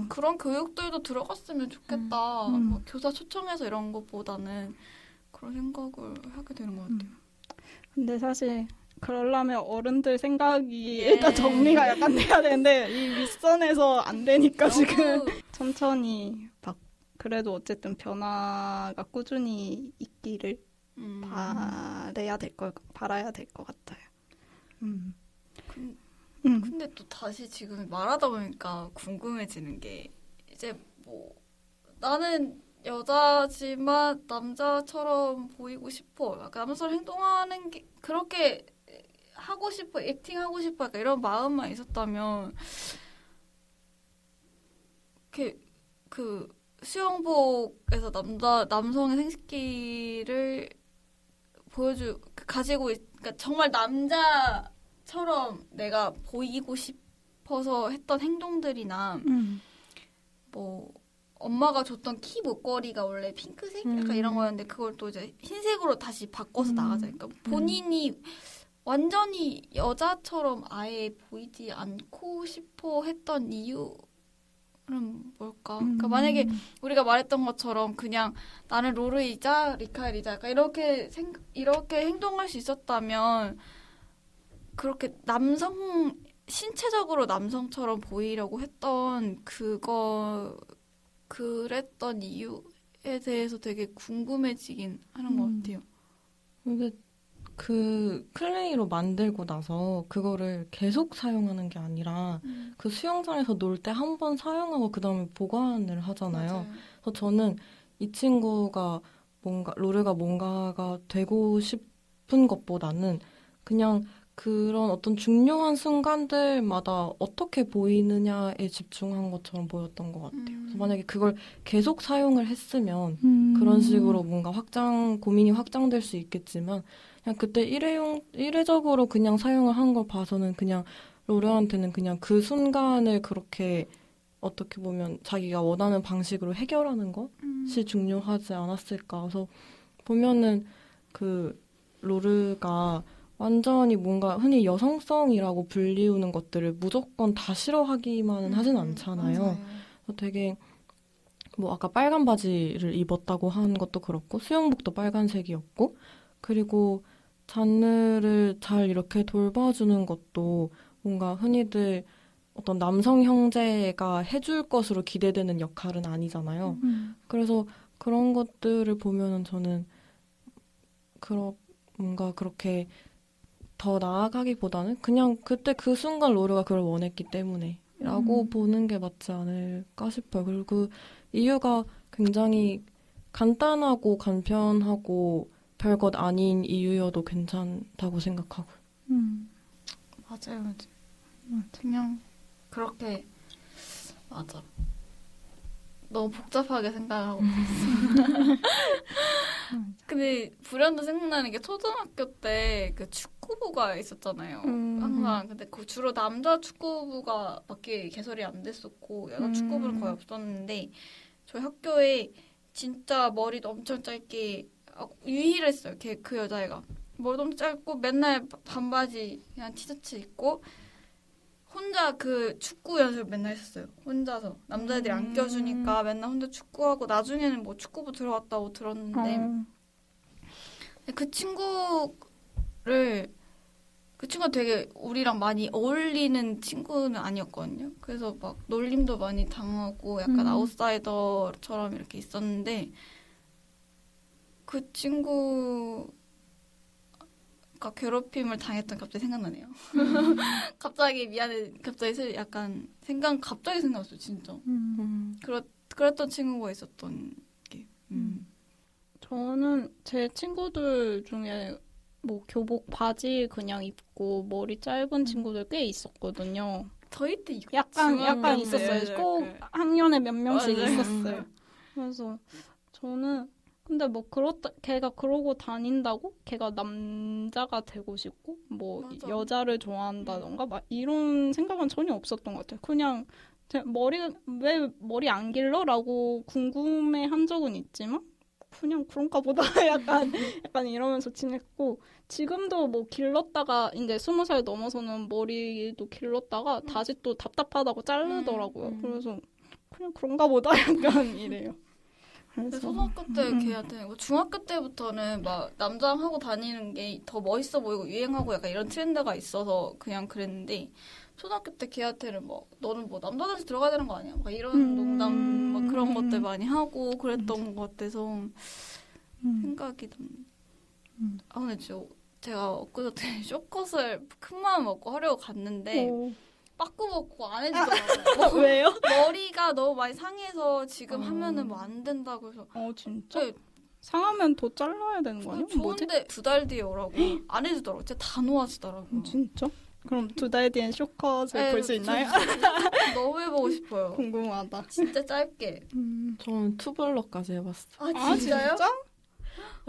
그런 교육들도 들어갔으면 좋겠다. 뭐 교사 초청해서 이런 것보다는 그런 생각을 하게 되는 것 같아요. 근데 사실 그러려면 어른들 생각이 예. 일단 정리가 약간 돼야 되는데 이 윗선에서 안 되니까 지금 너무 천천히 막 그래도 어쨌든 변화가 꾸준히 있기를 바라야 될 것 같아요. 근데 또 다시 지금 말하다 보니까 궁금해지는 게 이제 뭐 나는 여자지만 남자처럼 보이고 싶어. 약간 남자처럼 행동하는 게 그렇게 하고 싶어, 액팅하고 싶어. 약간 이런 마음만 있었다면 그 수영복에서 남성의 생식기를 그러니까 정말 남자처럼 내가 보이고 싶어서 했던 행동들이나 뭐 엄마가 줬던 키 목걸이가 원래 핑크색 약간 이런 거였는데 그걸 또 이제 흰색으로 다시 바꿔서 나가자. 그러니까 본인이 완전히 여자처럼 아예 보이지 않고 싶어 했던 이유는 뭘까? 그러니까 만약에 우리가 말했던 것처럼 그냥 나는 로르이자 리카엘이자 약간 이렇게 행동할 수 있었다면 그렇게 신체적으로 남성처럼 보이려고 했던 그랬던 이유에 대해서 되게 궁금해지긴 하는 것 같아요. 근데 그 클레이로 만들고 나서 그거를 계속 사용하는 게 아니라 그 수영장에서 놀 때 한 번 사용하고 그 다음에 보관을 하잖아요. 맞아요. 그래서 저는 이 친구가 로르가 뭔가가 되고 싶은 것보다는 그냥 그런 어떤 중요한 순간들마다 어떻게 보이느냐에 집중한 것처럼 보였던 것 같아요. 그래서 만약에 그걸 계속 사용을 했으면 그런 식으로 뭔가 고민이 확장될 수 있겠지만 그냥 그때 일회적으로 그냥 사용을 한 걸 봐서는 그냥 로르한테는 그냥 그 순간을 그렇게 어떻게 보면 자기가 원하는 방식으로 해결하는 것이 중요하지 않았을까. 그래서 보면은 그 로르가 완전히 뭔가 흔히 여성성이라고 불리우는 것들을 무조건 다 싫어하기만은 하진 않잖아요. 맞아요. 그래서 되게 뭐 아까 빨간 바지를 입었다고 한 것도 그렇고 수영복도 빨간색이었고 그리고 잔느를 잘 이렇게 돌봐주는 것도 뭔가 흔히들 어떤 남성 형제가 해줄 것으로 기대되는 역할은 아니잖아요. 그래서 그런 것들을 보면은 저는 뭔가 그렇게 더 나아가기보다는 그냥 그때 그 순간 로르가 그걸 원했기 때문에 라고 보는 게 맞지 않을까 싶어요. 그리고 그 이유가 굉장히 간단하고 간편하고 별것 아닌 이유여도 괜찮다고 생각하고. 맞아요. 그냥 그렇게 맞아. 너무 복잡하게 생각하고 있어. 근데 불현듯 생각나는 게 초등학교 때 그 축구부가 있었잖아요. 항상. 근데 그 주로 남자 축구부가 밖에 개설이 안 됐었고 여자 축구부는 거의 없었는데 저희 학교에 진짜 머리도 엄청 짧게 유일했어요. 그 여자애가. 머리도 엄청 짧고 맨날 반바지 그냥 티셔츠 입고 혼자 그 축구 연습을 맨날 했었어요. 혼자서. 남자애들이 안 껴주니까 맨날 혼자 축구하고 나중에는 뭐 축구부 들어갔다고 들었는데 그 친구가 되게 우리랑 많이 어울리는 친구는 아니었거든요. 그래서 막 놀림도 많이 당하고 약간 아웃사이더처럼 이렇게 있었는데 그 친구가 괴롭힘을 당했던 갑자기 생각나네요. 갑자기 미안해. 갑자기 약간 갑자기 생각났어요. 진짜. 그랬던 친구가 있었던 게. 저는 제 친구들 중에 뭐 교복 바지 그냥 입고 머리 짧은 친구들 꽤 있었거든요. 저희 때 약간 있었어요. 꼭 학년에 몇 명씩 맞아요. 있었어요. 그래서 저는 근데 뭐 걔가 그러고 다닌다고 걔가 남자가 되고 싶고 뭐 맞아. 여자를 좋아한다던가 막 이런 생각은 전혀 없었던 것 같아요. 그냥 왜 머리 안 길러라고 궁금해한 적은 있지만 그냥 그런가 보다 약간 이러면서 지냈고 지금도 뭐 길렀다가 이제 20살 넘어서는 머리도 길렀다가 다시 또 답답하다고 자르더라고요. 그래서 그냥 그런가 보다 약간 이래요. 그래서 초등학교 때 걔한테 중학교 때부터는 막 남자랑 하고 다니는 게 더 멋있어 보이고 유행하고 약간 이런 트렌드가 있어서 그냥 그랬는데 초등학교 때 걔한테는 뭐 너는 뭐 남자 단체 들어가야 되는 거 아니야? 막 이런 농담 막 그런 것들 많이 하고 그랬던 것 같아서 생각이 좀. 아 근데 제가 엊그저께 쇼컷을 큰 마음 먹고 하려고 갔는데 빠꾸 먹고 안 해주더라고요. 왜요? 머리가 너무 많이 상해서 지금 하면은 뭐 안 된다고 해서. 진짜? 네, 상하면 더 잘라야 되는 거 아니야? 뭐지? 좋은데 2달 뒤에 오라고 안 해주더라고요. 진짜 다 놓아주더라고요. 진짜? 그럼 2달 뒤엔 쇼컷을 네, 볼 수 있나요? 너무 해보고 싶어요. 궁금하다. 진짜 짧게. 저는 투블럭까지 해봤어요. 아 진짜요?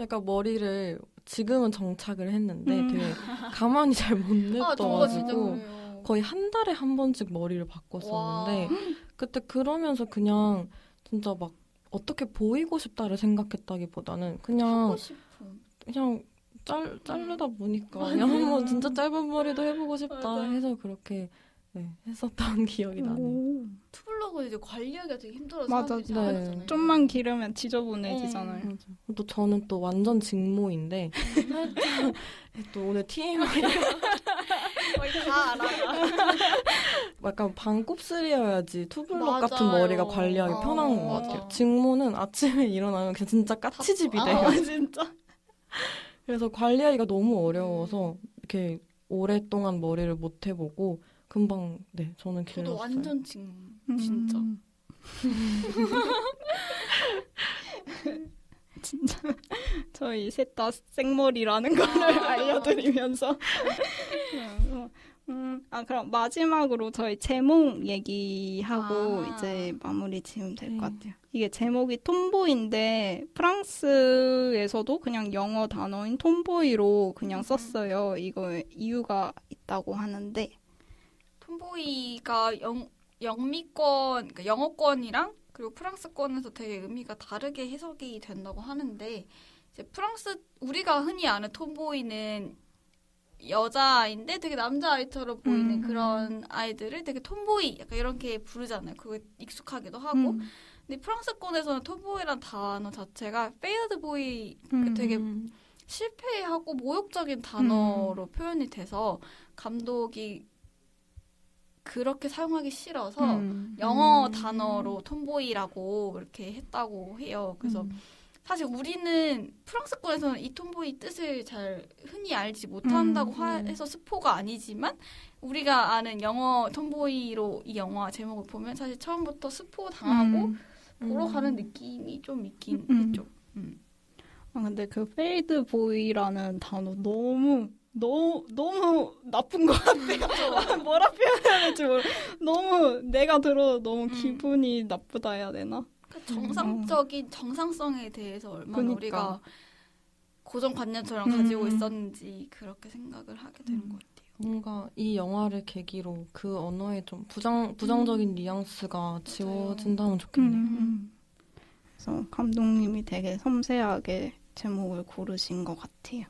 약간 머리를 지금은 정착을 했는데 되게 가만히 잘 못 저거 진짜 냅둬가지고 그래요. 거의 한 달에 한 번씩 머리를 바꿨었는데 그때 그러면서 그냥 진짜 막 어떻게 보이고 싶다를 생각했다기보다는 하고 싶은. 그냥 자르다 보니까 그냥 한번 진짜 짧은 머리도 해보고 싶다 맞아. 해서 그렇게 했었던 기억이 나네요. 투블럭은 이제 관리하기가 되게 힘들어서 맞아. 사람들이 잘 안 네. 하잖아요. 좀만 기르면 지저분해지잖아요. 맞아. 또 저는 또 완전 직모인데 살짝 또 오늘 TMI 거의 다 알아. 약간 반곱슬이어야지 투블럭 맞아요. 같은 머리가 관리하기 편한 것 맞아. 같아요. 직모는 아침에 일어나면 그냥 진짜 까치집이 돼요. 진짜? 그래서 관리하기가 너무 어려워서 이렇게 오랫동안 머리를 못 해보고 금방 저는 길렀어요. 저도 완전 직모. 진짜. 진짜 저희 셋 다 생머리라는 거를 알려드리면서 그럼 마지막으로 저희 제목 얘기하고 이제 마무리 지으면 될 것 같아요. 이게 제목이 톰보이인데 프랑스에서도 그냥 영어 단어인 톰보이로 그냥 썼어요. 이거 이유가 있다고 하는데 톰보이가 영미권, 그러니까 영어권이랑 그리고 프랑스권에서 되게 의미가 다르게 해석이 된다고 하는데 이제 우리가 흔히 아는 톰보이는 여자아이인데 되게 남자아이처럼 보이는 그런 아이들을 되게 톰보이 약간 이렇게 부르잖아요. 그게 익숙하기도 하고. 근데 프랑스권에서는 톰보이란 단어 자체가 페이드보이 되게 실패하고 모욕적인 단어로 표현이 돼서 감독이 그렇게 사용하기 싫어서 영어 단어로 톰보이라고 이렇게 했다고 해요. 그래서 사실 우리는 프랑스권에서는 이 톰보이 뜻을 잘 흔히 알지 못한다고 해서 스포가 아니지만 우리가 아는 영어 톰보이로 이 영화 제목을 보면 사실 처음부터 스포 당하고 보러 가는 느낌이 좀 있긴 했죠. 근데 그 페이드 보이라는 단어 너무 나쁜 것 같아요. 뭐라 표현해야 될지 너무 내가 들어도 너무 기분이 나쁘다 해야 되나? 정상적인 정상성에 대해서 얼마나 그러니까. 우리가 고정관념처럼 가지고 있었는지 그렇게 생각을 하게 되는 것 같아요. 뭔가 이 영화를 계기로 그 언어에 좀 부정적인 뉘앙스가 지워진다면 좋겠네요. 그래서 감독님이 되게 섬세하게 제목을 고르신 것 같아요.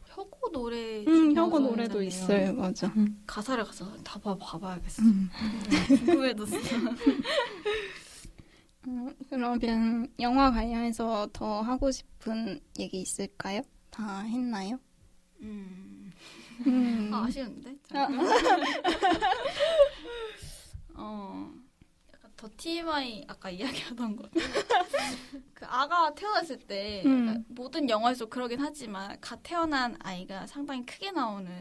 혁오 노래 혁오 노래도 있어요. 맞아. 가사를 가서 다 봐봐야겠어. 궁금해졌어. 그러면 영화 관련해서 더 하고 싶은 얘기 있을까요? 다 했나요? 아쉬운데? 약간 더 TMI 아까 이야기하던 거. 그 아가 태어났을 때 그러니까 모든 영화에서 그러긴 하지만 갓 태어난 아이가 상당히 크게 나오는.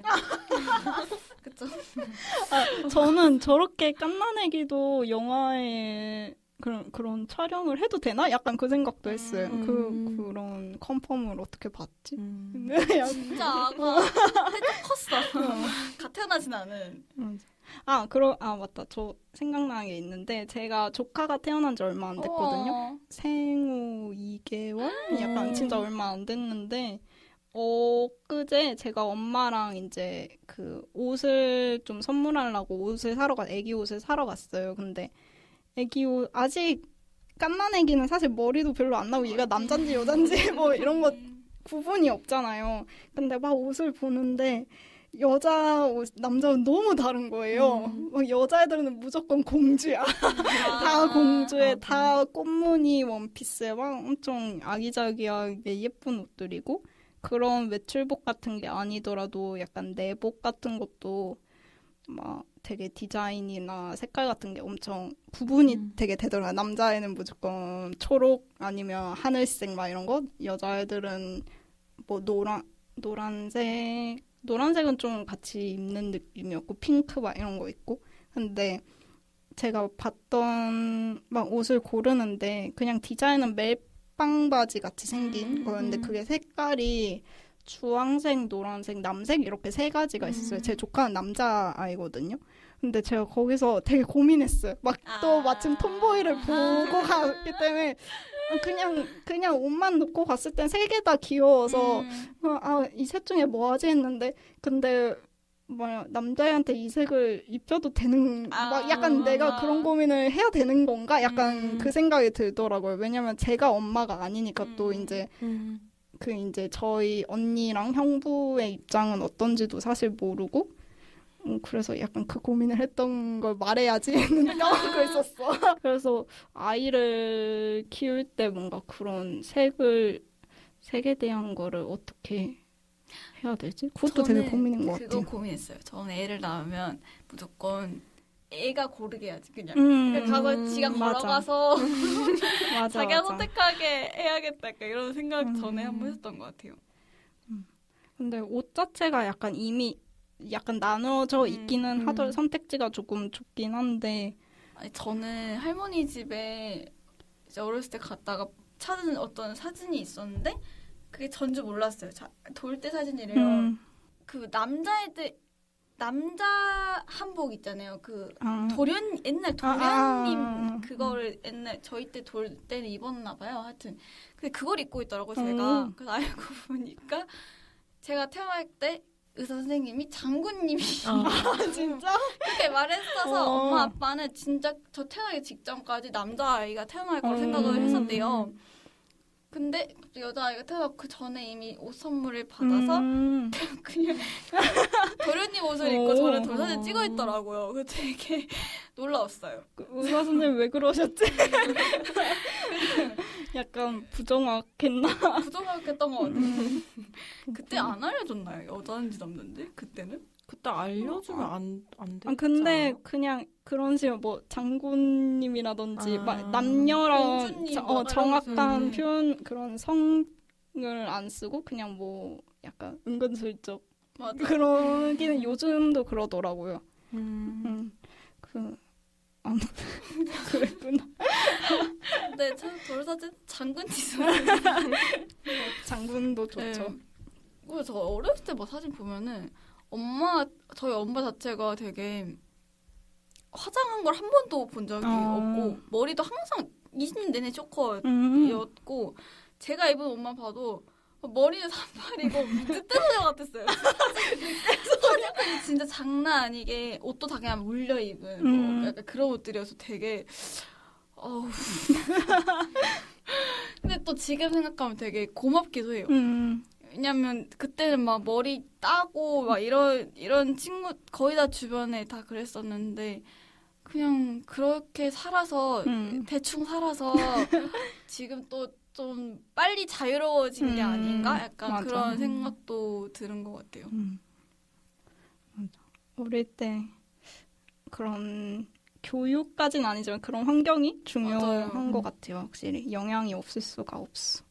그쵸? 저는 저렇게 갓난애기도 영화에 그런 촬영을 해도 되나? 약간 그 생각도 했어요. 그런 컨펌을 어떻게 받지? 진짜 아가 살짝 컸어. 갓 태어나진 않은. 맞다. 저 생각나는 게 있는데 제가 조카가 태어난 지 얼마 안 됐거든요. 생후 2개월? 약간 진짜 얼마 안 됐는데 엊그제 제가 엄마랑 이제 그 옷을 좀 선물하려고 애기 옷을 사러 갔어요. 근데 애기 옷 아직 깐난 애기는 사실 머리도 별로 안 나고 얘가 남잔지 여잔지 뭐 이런 거 구분이 없잖아요. 근데 막 옷을 보는데 여자 옷, 남자 옷 너무 다른 거예요. 막 여자애들은 무조건 공주야. 다 공주에 다 꽃무늬 원피스에 막 엄청 아기자기하게 예쁜 옷들이고 그런 외출복 같은 게 아니더라도 약간 내복 같은 것도 막 되게 디자인이나 색깔 같은 게 엄청 구분이 되게 되더라고요. 남자애는 무조건 초록 아니면 하늘색 막 이런 거, 여자애들은 뭐 노란색은 좀 같이 입는 느낌이었고 핑크 막 이런 거 있고. 근데 제가 봤던 막 옷을 고르는데 그냥 디자인은 멜빵 바지 같이 생긴 거였는데 그게 색깔이 주황색, 노란색, 남색 이렇게 세 가지가 있었어요. 제 조카는 남자아이거든요. 근데 제가 거기서 되게 고민했어요. 막 또 마침 톰보이를 보고 갔기 때문에 그냥 옷만 놓고 갔을 땐 세 개 다 귀여워서 이 셋 중에 뭐 하지 했는데 근데 뭐야 남자애한테 이 색을 입혀도 되는 막 약간 내가 그런 고민을 해야 되는 건가? 약간 그 생각이 들더라고요. 왜냐면 제가 엄마가 아니니까 또 이제 이제 저희 언니랑 형부의 입장은 어떤지도 사실 모르고 그래서 약간 그 고민을 했던 걸 말해야지 했는데 까먹고 있었어. 그래서 아이를 키울 때 뭔가 그런 색에 대한 거를 어떻게 해야 되지? 그것도 되게 고민인 것 같아요. 그거 고민했어요. 저는 애를 낳으면 무조건 애가 고르게 해야지 그냥. 가서 지가 걸어가서 자기가 선택하게 해야겠다. 약간 이런 생각 전에 한번 했었던 것 같아요. 근데 옷 자체가 약간 이미 약간 나눠져 있기는 하더라도 선택지가 조금 좁긴 한데 아니, 저는 할머니 집에 이제 어렸을 때 갔다가 찾은 어떤 사진이 있었는데 그게 전주 몰랐어요. 돌 때 사진이래요. 그 남자 한복 있잖아요. 그 옛날 도련님 그거를 옛날 저희 때 돌 때는 입었나 봐요. 하여튼 근데 그걸 입고 있더라고요. 제가 그래서 알고 보니까 제가 태어날 때 의사 선생님이 장군님이 진짜? 그렇게 말했어서 엄마 아빠는 진짜 저 태어나기 직전까지 남자아이가 태어날 걸 생각을 했었대요. 근데 여자아이가 태어나고 그 전에 이미 옷 선물을 받아서 그냥 도련님 옷을 입고 저는 돌사진 찍어 있더라고요. 그래서 되게 놀라웠어요. 의사 선생님 왜 그러셨지? 약간 부정확했나? 부정확했던 것 같아요. 그때 안 알려줬나요? 여자인지 남자인지? 그때는? 그때 알려주면 안 되지 근데 않아? 그냥 그런 식으로 뭐 장군님이라든지 막 남녀랑 공주님 정확한 표현 그런 성을 안 쓰고 그냥 뭐 약간 은근슬쩍 맞아. 그러기는 요즘도 그러더라고요. 그랬구나. 근데 참 돌사진 장군님 장군도 좋죠. 네. 그래서 저 어렸을 때 막 사진 보면은 저희 엄마 자체가 되게 화장한 걸 한 번도 본 적이 없고 머리도 항상 20년 내내 쇼커였고 제가 입은 옷만 봐도 머리는 산발이고 늑대소녀 같았어요. 사진이 진짜 장난 아니게 옷도 다 그냥 물려 입은 뭐 약간 그런 옷들이어서 되게 근데 또 지금 생각하면 되게 고맙기도 해요. 왜냐면 그때는 막 머리 따고 막 이런 친구 거의 다 주변에 다 그랬었는데 그냥 그렇게 살아서 대충 살아서 지금 또 좀 빨리 자유로워진 게 아닌가? 약간 맞아. 그런 생각도 드는 것 같아요. 어릴 때 그런 교육까지는 아니지만 그런 환경이 중요한 맞아요. 것 같아요. 확실히 영향이 없을 수가 없어.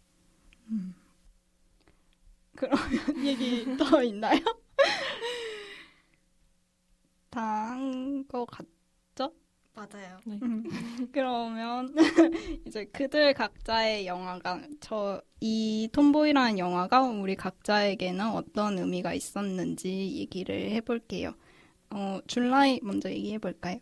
그러면 얘기 더 있나요? 다 한 것 같죠? 맞아요. 네. 그러면 이제 그들 각자의 영화가 이 톰보이라는 영화가 우리 각자에게는 어떤 의미가 있었는지 얘기를 해볼게요. 줄라이 먼저 얘기해볼까요?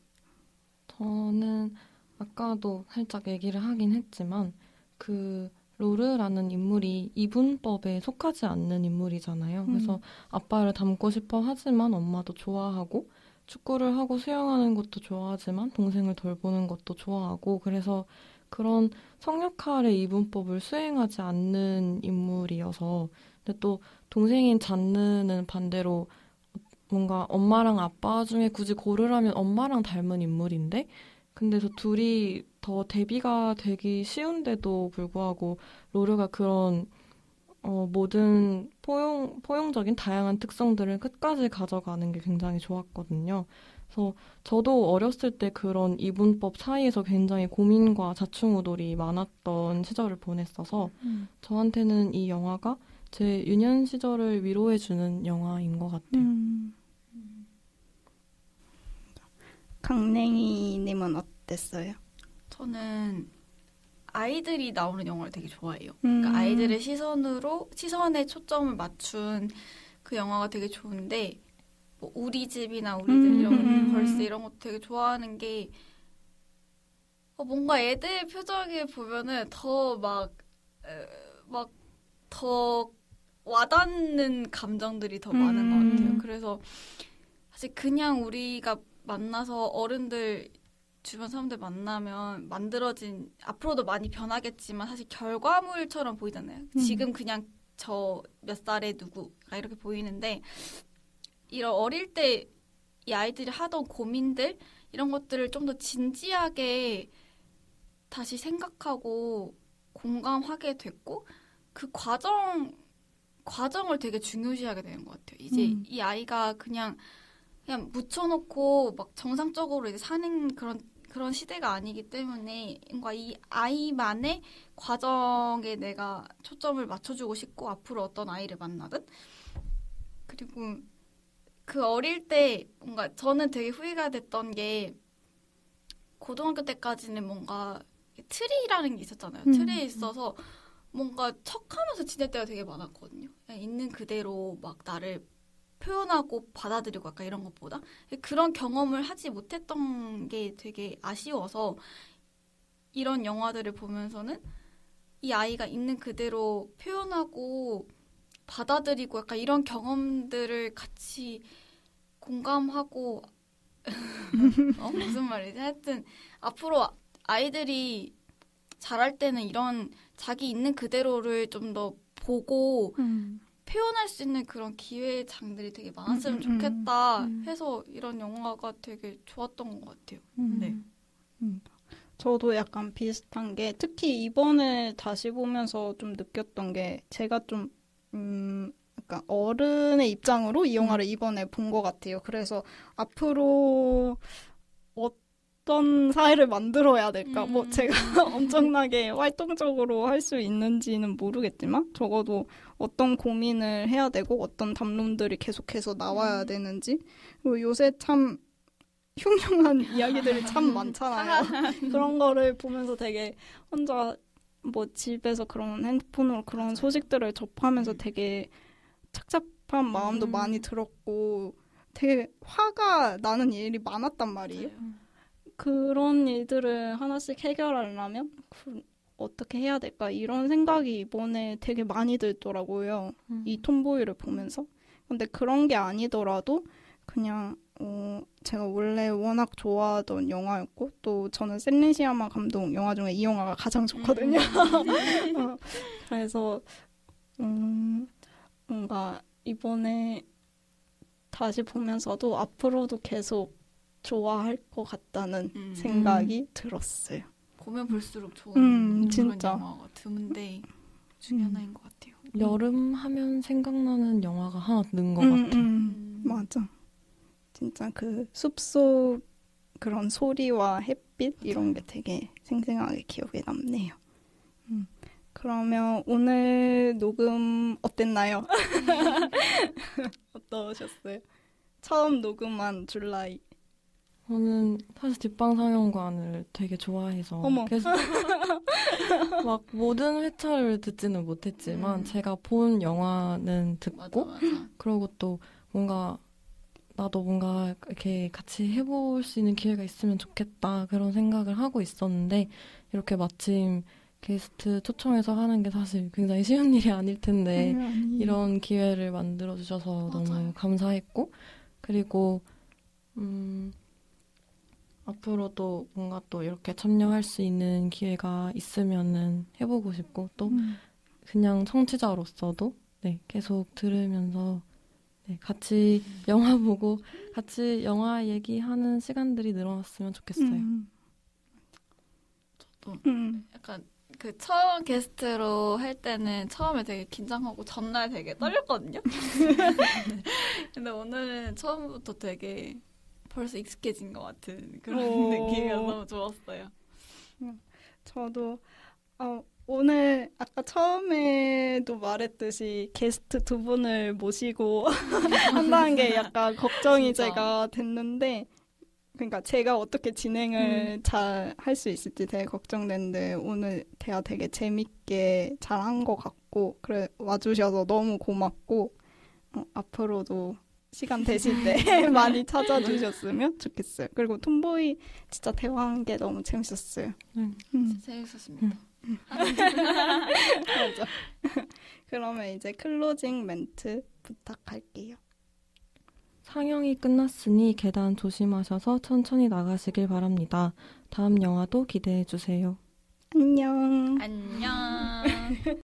저는 아까도 살짝 얘기를 하긴 했지만 그 로르라는 인물이 이분법에 속하지 않는 인물이잖아요. 그래서 아빠를 닮고 싶어 하지만 엄마도 좋아하고 축구를 하고 수영하는 것도 좋아하지만 동생을 돌보는 것도 좋아하고 그래서 그런 성역할의 이분법을 수행하지 않는 인물이어서 근데 또 동생인 잔느는 반대로 뭔가 엄마랑 아빠 중에 굳이 고르라면 엄마랑 닮은 인물인데 근데 저 둘이 더 대비가 되기 쉬운데도 불구하고 로르가 그런 모든 포용적인 다양한 특성들을 끝까지 가져가는 게 굉장히 좋았거든요. 그래서 저도 어렸을 때 그런 이분법 사이에서 굉장히 고민과 좌충우돌이 많았던 시절을 보냈어서 저한테는 이 영화가 제 유년 시절을 위로해주는 영화인 것 같아요. 강냉이님은 어땠어요? 저는 아이들이 나오는 영화를 되게 좋아해요. 그러니까 아이들의 시선에 초점을 맞춘 그 영화가 되게 좋은데, 뭐 우리 집이나 우리들 이런 벌스 이런 것도 되게 좋아하는 게, 뭔가 애들 표정을 보면은 더 더 와닿는 감정들이 더 많은 것 같아요. 그래서 사실 그냥 우리가 만나서 어른들 주변 사람들 만나면 만들어진 앞으로도 많이 변하겠지만 사실 결과물처럼 보이잖아요. 지금 그냥 저 몇 살의 누구가 이렇게 보이는데 이런 어릴 때 이 아이들이 하던 고민들 이런 것들을 좀 더 진지하게 다시 생각하고 공감하게 됐고 그 과정을 되게 중요시하게 되는 것 같아요. 이제 이 아이가 그냥 묻혀놓고 막 정상적으로 이제 사는 그런 시대가 아니기 때문에 뭔가 이 아이만의 과정에 내가 초점을 맞춰주고 싶고 앞으로 어떤 아이를 만나든 그리고 그 어릴 때 뭔가 저는 되게 후회가 됐던 게 고등학교 때까지는 뭔가 틀이라는 게 있었잖아요. 틀에 있어서 뭔가 척하면서 지낼 때가 되게 많았거든요. 그냥 있는 그대로 막 나를 표현하고 받아들이고 약간 이런 것보다 그런 경험을 하지 못했던 게 되게 아쉬워서 이런 영화들을 보면서는 이 아이가 있는 그대로 표현하고 받아들이고 약간 이런 경험들을 같이 공감하고 무슨 말이지? 하여튼 앞으로 아이들이 자랄 때는 이런 자기 있는 그대로를 좀 더 보고 표현할 수 있는 그런 기회장들이 되게 많았으면 좋겠다 해서 이런 영화가 되게 좋았던 것 같아요. 네. 저도 약간 비슷한 게 특히 이번에 다시 보면서 좀 느꼈던 게 제가 좀 약간 어른의 입장으로 이 영화를 이번에 본 것 같아요. 그래서 앞으로 어떤 사회를 만들어야 될까? 뭐 제가 엄청나게 활동적으로 할 수 있는지는 모르겠지만 적어도 어떤 고민을 해야 되고 어떤 담론들이 계속해서 나와야 되는지 그리고 요새 참 흉흉한 이야기들이 참 많잖아요. 그런 거를 보면서 되게 혼자 뭐 집에서 그런 핸드폰으로 그런 소식들을 접하면서 되게 착잡한 마음도 많이 들었고 되게 화가 나는 일이 많았단 말이에요. 그런 일들을 하나씩 해결하려면 어떻게 해야 될까 이런 생각이 이번에 되게 많이 들더라고요. 이 톰보이를 보면서. 근데 그런 게 아니더라도 그냥 제가 원래 워낙 좋아하던 영화였고 또 저는 셀린 시아마 감독 영화 중에 이 영화가 가장 좋거든요. 그래서 뭔가 이번에 다시 보면서도 앞으로도 계속 좋아할 것 같다는 생각이 들었어요. 보면 볼수록 좋은 그런 진짜. 영화가 드문데 중에 하나인 것 같아요. 여름 하면 생각나는 영화가 하나 는 것 같아요. 맞아. 진짜 그 숲속 그런 소리와 햇빛 이런 게 되게 생생하게 기억에 남네요. 그러면 오늘 녹음 어땠나요? 어떠셨어요? 처음 녹음한 줄라이. 저는 사실 뒷방상영관을 되게 좋아해서 어머. 계속 막 모든 회차를 듣지는 못했지만 제가 본 영화는 듣고 맞아. 그리고 또 뭔가 나도 뭔가 이렇게 같이 해볼 수 있는 기회가 있으면 좋겠다 그런 생각을 하고 있었는데 이렇게 마침 게스트 초청해서 하는 게 사실 굉장히 쉬운 일이 아닐 텐데 이런 기회를 만들어주셔서 너무 감사했고 그리고 앞으로도 뭔가 또 이렇게 참여할 수 있는 기회가 있으면은 해보고 싶고 또 그냥 청취자로서도 네, 계속 들으면서 네, 같이 영화 보고 같이 영화 얘기하는 시간들이 늘어났으면 좋겠어요. 저도 약간 그 처음 게스트로 할 때는 처음에 되게 긴장하고 전날 되게 떨렸거든요. 근데 오늘은 처음부터 되게 벌써 익숙해진 것 같은 그런 느낌이어서 너무 좋았어요. 저도 오늘 아까 처음에도 말했듯이 게스트 두 분을 모시고 한다는 게 약간 걱정이 진짜. 제가 됐는데 그러니까 제가 어떻게 진행을 잘 할 수 있을지 되게 걱정됐는데 오늘 대화 되게 재밌게 잘 한 것 같고 그래 와주셔서 너무 고맙고 앞으로도 시간 되실 때 많이 찾아주셨으면 좋겠어요. 그리고 톰보이 진짜 대화한 게 너무 재밌었어요. 진짜 재밌었습니다. 맞아. 그러면 이제 클로징 멘트 부탁할게요. 상영이 끝났으니 계단 조심하셔서 천천히 나가시길 바랍니다. 다음 영화도 기대해 주세요. 안녕. 안녕.